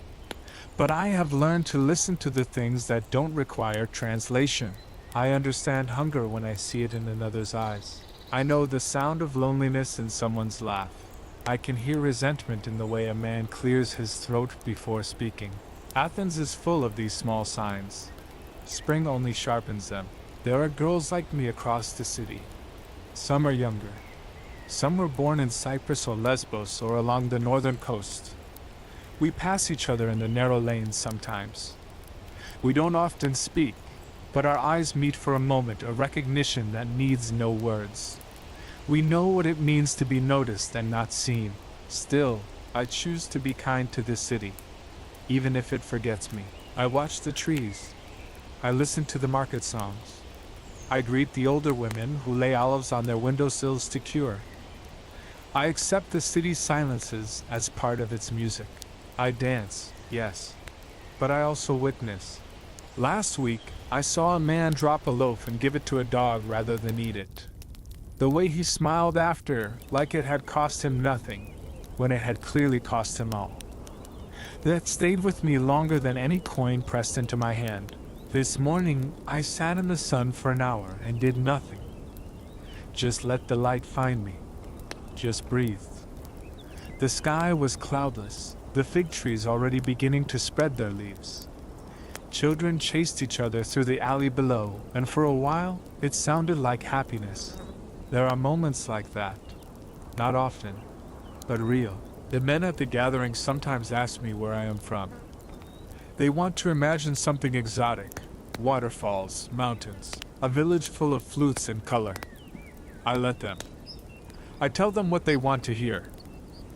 But I have learned to listen to the things that don't require translation. I understand hunger when I see it in another's eyes. I know the sound of loneliness in someone's laugh. I can hear resentment in the way a man clears his throat before speaking. Athens is full of these small signs. Spring only sharpens them. There are girls like me across the city. Some are younger. Some were born in Cyprus or Lesbos or along the northern coast. We pass each other in the narrow lanes sometimes. We don't often speak, but our eyes meet for a moment, a recognition that needs no words. We know what it means to be noticed and not seen. Still, I choose to be kind to this city, even if it forgets me. I watch the trees. I listen to the market songs. I greet the older women who lay olives on their windowsills to cure. I accept the city's silences as part of its music. I dance, yes, but I also witness. Last week, I saw a man drop a loaf and give it to a dog rather than eat it. The way he smiled after, like it had cost him nothing, when it had clearly cost him all. That stayed with me longer than any coin pressed into my hand. This morning, I sat in the sun for an hour and did nothing. Just let the light find me. Just breathed. The sky was cloudless, the fig trees already beginning to spread their leaves. Children chased each other through the alley below, and for a while, it sounded like happiness. There are moments like that. Not often, but real. The men at the gathering sometimes ask me where I am from. They want to imagine something exotic. Waterfalls, mountains, a village full of flutes and color. I let them. I tell them what they want to hear.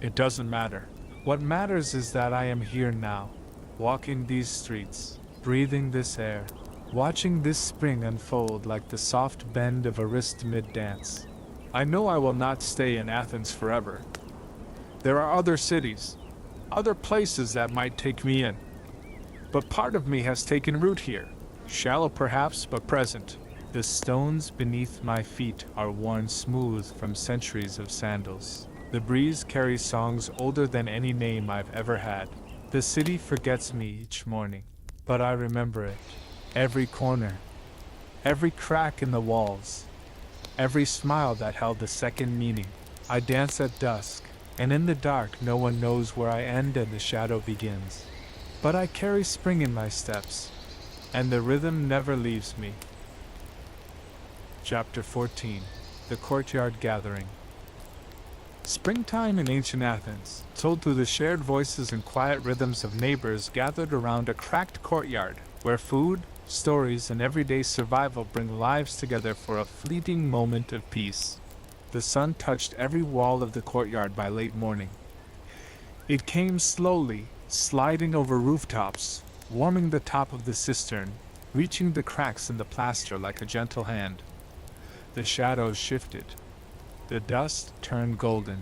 It doesn't matter. What matters is that I am here now, walking these streets, breathing this air, watching this spring unfold like the soft bend of a wrist mid-dance. I know I will not stay in Athens forever. There are other cities, other places that might take me in. But part of me has taken root here, shallow perhaps, but present. The stones beneath my feet are worn smooth from centuries of sandals. The breeze carries songs older than any name I've ever had. The city forgets me each morning, but I remember it. Every corner, every crack in the walls, every smile that held a second meaning. I dance at dusk, and in the dark no one knows where I end and the shadow begins. But I carry spring in my steps, and the rhythm never leaves me. Chapter 14. The Courtyard Gathering. Springtime in ancient Athens, told through the shared voices and quiet rhythms of neighbors gathered around a cracked courtyard, where food, stories, and everyday survival bring lives together for a fleeting moment of peace. The sun touched every wall of the courtyard by late morning. It came slowly, sliding over rooftops, warming the top of the cistern, reaching the cracks in the plaster like a gentle hand. The shadows shifted. The dust turned golden.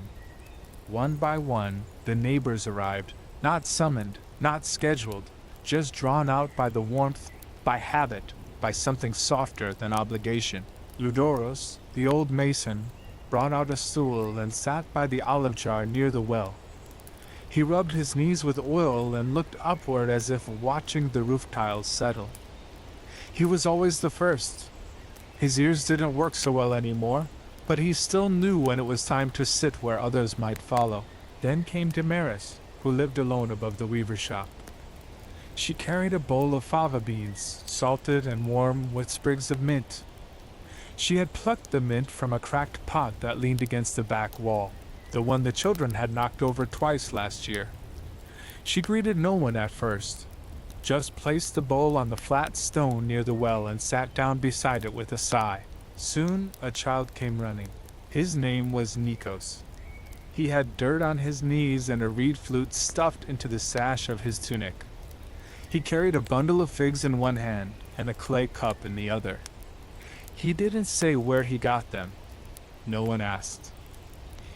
One by one, the neighbors arrived, not summoned, not scheduled, just drawn out by the warmth, by habit, by something softer than obligation. Laurels, the old mason, brought out a stool and sat by the olive jar near the well. He rubbed his knees with oil and looked upward as if watching the roof tiles settle. He was always the first. His ears didn't work so well anymore, but he still knew when it was time to sit where others might follow. Then came Damaris, who lived alone above the weaver shop. She carried a bowl of fava beans, salted and warm with sprigs of mint. She had plucked the mint from a cracked pot that leaned against the back wall, the one the children had knocked over twice last year. She greeted no one at first, just placed the bowl on the flat stone near the well and sat down beside it with a sigh. Soon a child came running. His name was Nikos. He had dirt on his knees and a reed flute stuffed into the sash of his tunic. He carried a bundle of figs in one hand and a clay cup in the other. He didn't say where he got them. No one asked.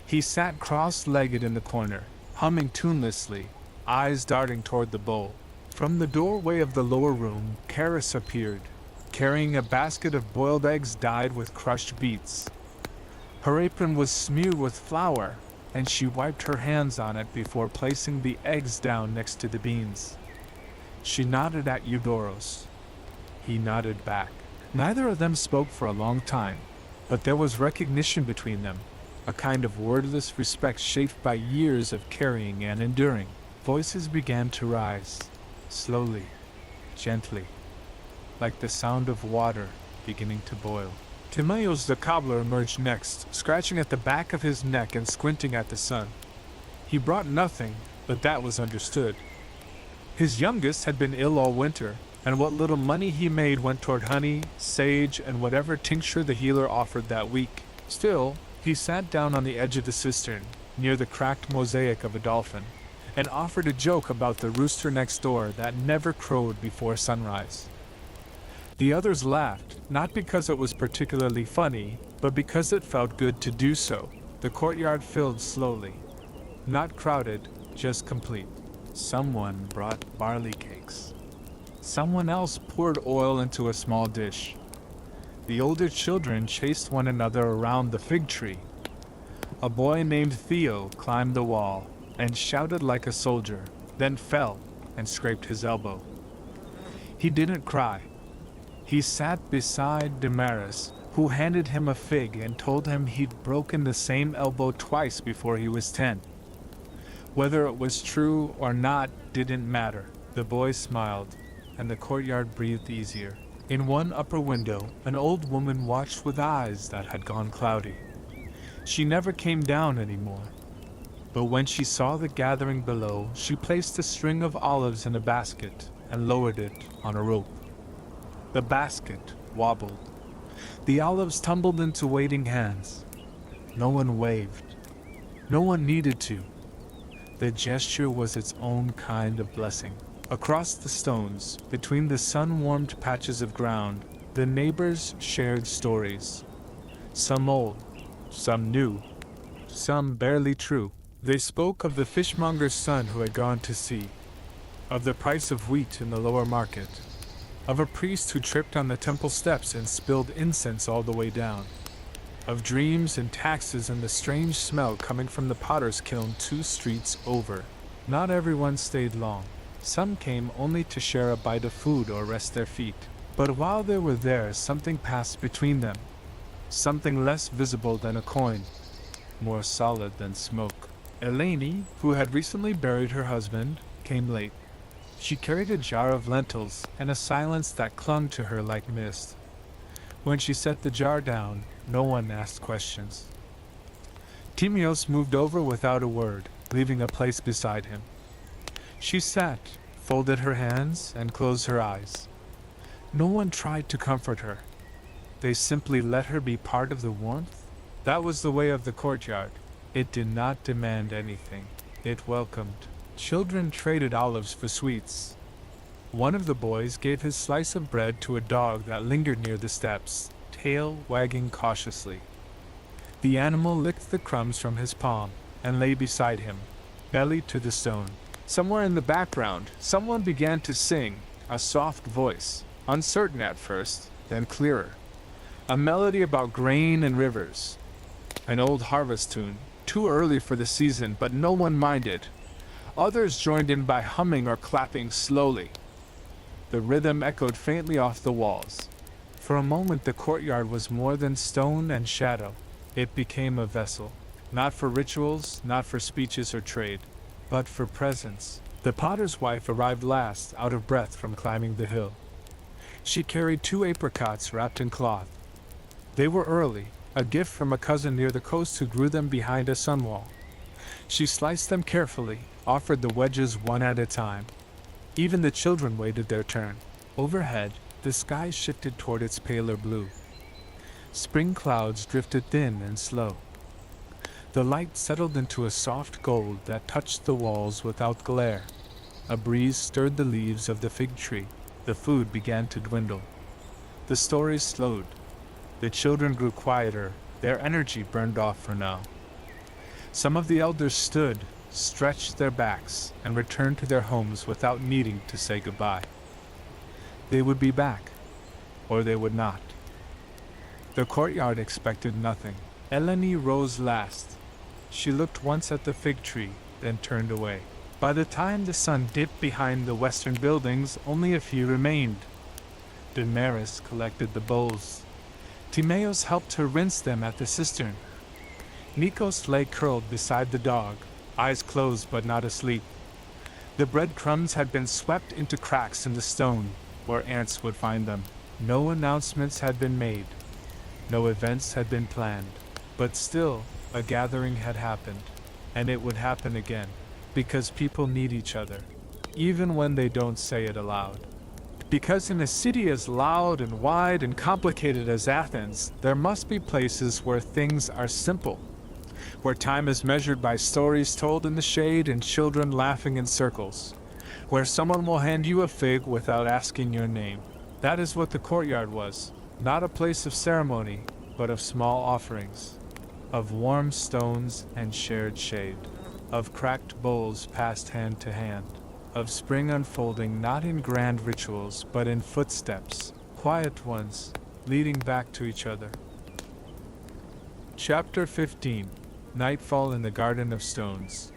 He sat cross-legged in the corner, humming tunelessly, eyes darting toward the bowl. From the doorway of the lower room, Karis appeared, carrying a basket of boiled eggs dyed with crushed beets. Her apron was smeared with flour, and she wiped her hands on it before placing the eggs down next to the beans. She nodded at Eudoros. He nodded back. Neither of them spoke for a long time, but there was recognition between them, a kind of wordless respect shaped by years of carrying and enduring. Voices began to rise, slowly, gently, like the sound of water beginning to boil. Timaeus the cobbler emerged next, scratching at the back of his neck and squinting at the sun. He brought nothing, but that was understood. His youngest had been ill all winter, and what little money he made went toward honey, sage, and whatever tincture the healer offered that week. Still, he sat down on the edge of the cistern, near the cracked mosaic of a dolphin, and offered a joke about the rooster next door that never crowed before sunrise. The others laughed, not because it was particularly funny, but because it felt good to do so. The courtyard filled slowly. Not crowded, just complete. Someone brought barley cakes. Someone else poured oil into a small dish. The older children chased one another around the fig tree. A boy named Theo climbed the wall and shouted like a soldier, then fell and scraped his elbow. He didn't cry. He sat beside Damaris, who handed him a fig and told him he'd broken the same elbow twice before he was 10. Whether it was true or not didn't matter. The boy smiled, and the courtyard breathed easier. In one upper window, an old woman watched with eyes that had gone cloudy. She never came down anymore. But when she saw the gathering below, she placed a string of olives in a basket and lowered it on a rope. The basket wobbled. The olives tumbled into waiting hands. No one waved. No one needed to. The gesture was its own kind of blessing. Across the stones, between the sun-warmed patches of ground, the neighbors shared stories. Some old, some new, some barely true. They spoke of the fishmonger's son who had gone to sea, of the price of wheat in the lower market, of a priest who tripped on the temple steps and spilled incense all the way down, of dreams and taxes and the strange smell coming from the potter's kiln 2 streets over. Not everyone stayed long. Some came only to share a bite of food or rest their feet. But while they were there, something passed between them. Something less visible than a coin, more solid than smoke. Eleni, who had recently buried her husband, came late. She carried a jar of lentils and a silence that clung to her like mist. When she set the jar down, no one asked questions. Timaeus moved over without a word, leaving a place beside him. She sat, folded her hands, and closed her eyes. No one tried to comfort her. They simply let her be part of the warmth. That was the way of the courtyard. It did not demand anything. It welcomed. Children traded olives for sweets. One of the boys gave his slice of bread to a dog that lingered near the steps, tail wagging cautiously. The animal licked the crumbs from his palm and lay beside him, belly to the stone. Somewhere in the background, someone began to sing, a soft voice, uncertain at first, then clearer. A melody about grain and rivers. An old harvest tune, too early for the season, but no one minded. Others joined in by humming or clapping slowly. The rhythm echoed faintly off the walls. For a moment the courtyard was more than stone and shadow. It became a vessel, not for rituals, not for speeches or trade, but for presence. The potter's wife arrived last, out of breath from climbing the hill. She carried 2 apricots wrapped in cloth. They were early, a gift from a cousin near the coast who grew them behind a sunwall. She sliced them carefully, offered the wedges one at a time. Even the children waited their turn. Overhead, the sky shifted toward its paler blue. Spring clouds drifted thin and slow. The light settled into a soft gold that touched the walls without glare. A breeze stirred the leaves of the fig tree. The food began to dwindle. The stories slowed. The children grew quieter, their energy burned off for now. Some of the elders stood, stretched their backs, and returned to their homes without needing to say goodbye. They would be back, or they would not. The courtyard expected nothing. Eleni rose last. She looked once at the fig tree, then turned away. By the time the sun dipped behind the western buildings, only a few remained. Damaris collected the bowls. Timaeus helped her rinse them at the cistern. Nikos lay curled beside the dog, eyes closed but not asleep. The breadcrumbs had been swept into cracks in the stone, where ants would find them. No announcements had been made. No events had been planned. But still, a gathering had happened. And it would happen again. Because people need each other, even when they don't say it aloud. Because in a city as loud and wide and complicated as Athens, there must be places where things are simple. Where time is measured by stories told in the shade and children laughing in circles. Where someone will hand you a fig without asking your name. That is what the courtyard was. Not a place of ceremony, but of small offerings. Of warm stones and shared shade. Of cracked bowls passed hand to hand. Of spring unfolding not in grand rituals, but in footsteps, quiet ones, leading back to each other. Chapter 15. Nightfall in the Garden of Stones.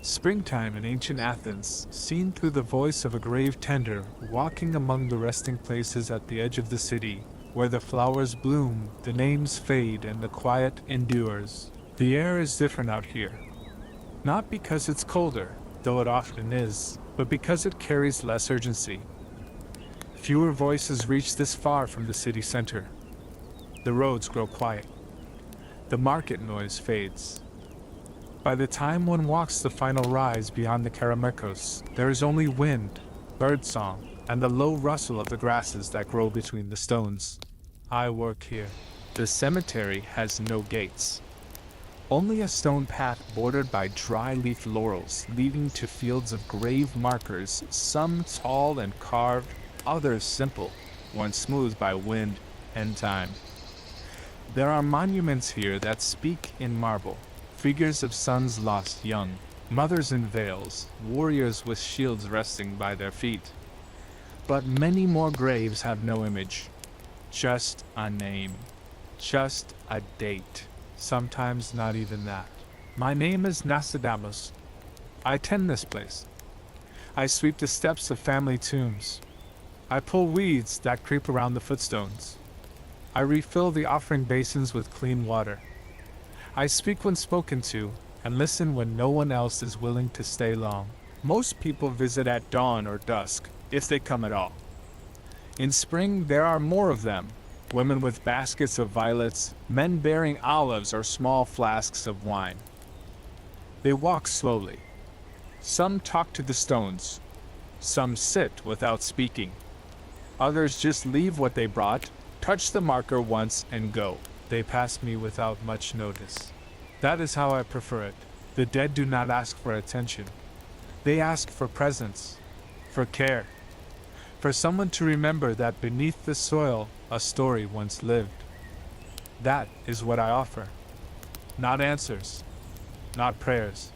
Springtime in ancient Athens, seen through the voice of a grave tender walking among the resting places at the edge of the city, where the flowers bloom, the names fade, and the quiet endures. The air is different out here. Not because it's colder, though it often is, but because it carries less urgency. Fewer voices reach this far from the city center. The roads grow quiet. The market noise fades. By the time one walks the final rise beyond the Keramerkos, there is only wind, birdsong, and the low rustle of the grasses that grow between the stones. I work here. The cemetery has no gates. Only a stone path bordered by dry-leaf laurels leading to fields of grave markers, some tall and carved, others simple, worn smooth by wind and time. There are monuments here that speak in marble, figures of sons lost young, mothers in veils, warriors with shields resting by their feet. But many more graves have no image, just a name, just a date. Sometimes not even that. My name is Nostradamus. I tend this place. I sweep the steps of family tombs. I pull weeds that creep around the footstones. I refill the offering basins with clean water. I speak when spoken to, and listen when no one else is willing to stay long. Most people visit at dawn or dusk, if they come at all. In spring, there are more of them. Women with baskets of violets, men bearing olives or small flasks of wine. They walk slowly. Some talk to the stones. Some sit without speaking. Others just leave what they brought, touch the marker once, and go. They pass me without much notice. That is how I prefer it. The dead do not ask for attention. They ask for presence, for care, for someone to remember that beneath the soil a story once lived. That is what I offer. Not answers, not prayers,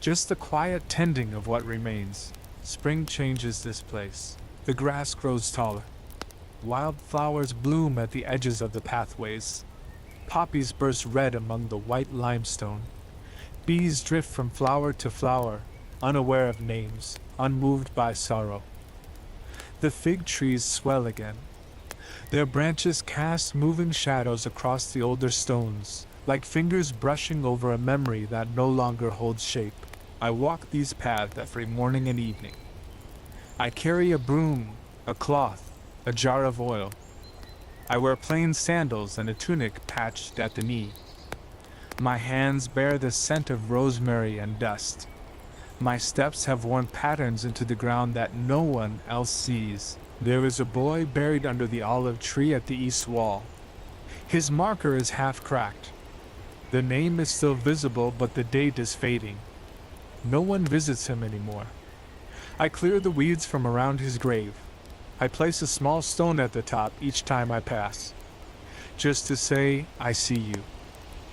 just the quiet tending of what remains. Spring changes this place. The grass grows taller. Wildflowers bloom at the edges of the pathways. Poppies burst red among the white limestone. Bees drift from flower to flower, unaware of names, unmoved by sorrow. The fig trees swell again. Their branches cast moving shadows across the older stones, like fingers brushing over a memory that no longer holds shape. I walk these paths every morning and evening. I carry a broom, a cloth, a jar of oil. I wear plain sandals and a tunic patched at the knee. My hands bear the scent of rosemary and dust. My steps have worn patterns into the ground that no one else sees. There is a boy buried under the olive tree at the east wall. His marker is half cracked. The name is still visible, but the date is fading. No one visits him anymore. I clear the weeds from around his grave. I place a small stone at the top each time I pass, just to say, I see you.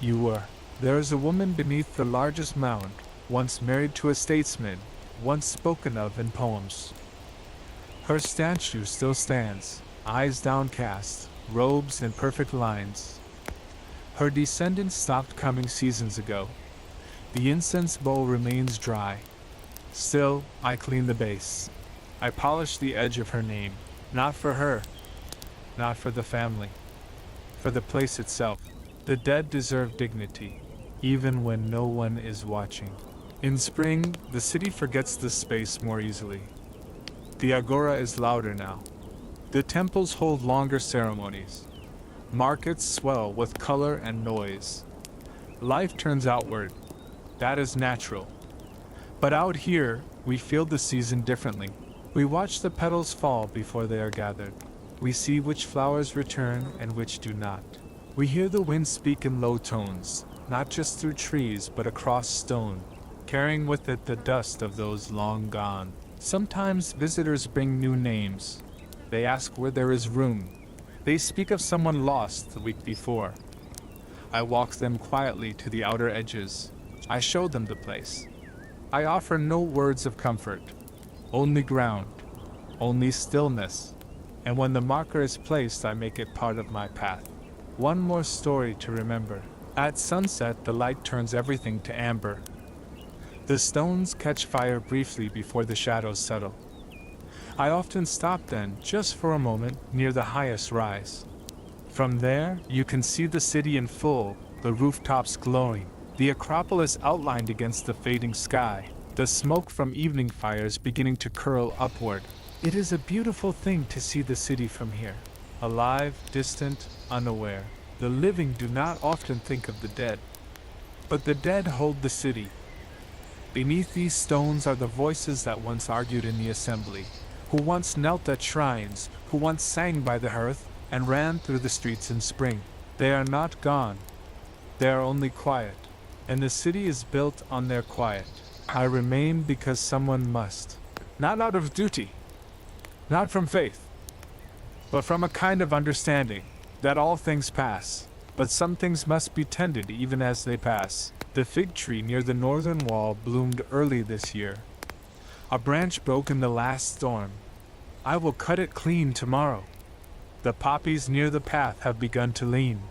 You were. There is a woman beneath the largest mound, once married to a statesman, once spoken of in poems. Her statue still stands, eyes downcast, robes in perfect lines. Her descendants stopped coming seasons ago. The incense bowl remains dry. Still, I clean the base. I polish the edge of her name, not for her, not for the family, for the place itself. The dead deserve dignity, even when no one is watching. In spring, the city forgets the space more easily. The agora is louder now. The temples hold longer ceremonies. Markets swell with color and noise. Life turns outward. That is natural. But out here, we feel the season differently. We watch the petals fall before they are gathered. We see which flowers return and which do not. We hear the wind speak in low tones, not just through trees but across stone, carrying with it the dust of those long gone. Sometimes visitors bring new names. They ask where there is room. They speak of someone lost the week before. I walk them quietly to the outer edges. I show them the place. I offer no words of comfort, only ground, only stillness, and when the marker is placed, I make it part of my path. One more story to remember. At sunset, the light turns everything to amber. The stones catch fire briefly before the shadows settle. I often stop then, just for a moment, near the highest rise. From there, you can see the city in full, the rooftops glowing, the Acropolis outlined against the fading sky, the smoke from evening fires beginning to curl upward. It is a beautiful thing to see the city from here, alive, distant, unaware. The living do not often think of the dead, but the dead hold the city. Beneath these stones are the voices that once argued in the assembly, who once knelt at shrines, who once sang by the hearth and ran through the streets in spring. They are not gone. They are only quiet, and the city is built on their quiet. I remain because someone must, not out of duty, not from faith, but from a kind of understanding that all things pass, but some things must be tended even as they pass. The fig tree near the northern wall bloomed early this year. A branch broke in the last storm. I will cut it clean tomorrow. The poppies near the path have begun to lean.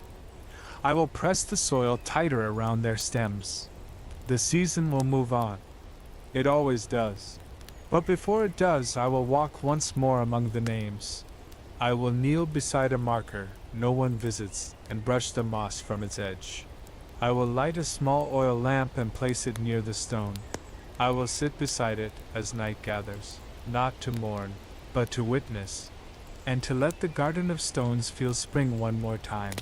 I will press the soil tighter around their stems. The season will move on. It always does. But before it does, I will walk once more among the names. I will kneel beside a marker no one visits and brush the moss from its edge. I will light a small oil lamp and place it near the stone. I will sit beside it as night gathers, not to mourn, but to witness, and to let the garden of stones feel spring one more time.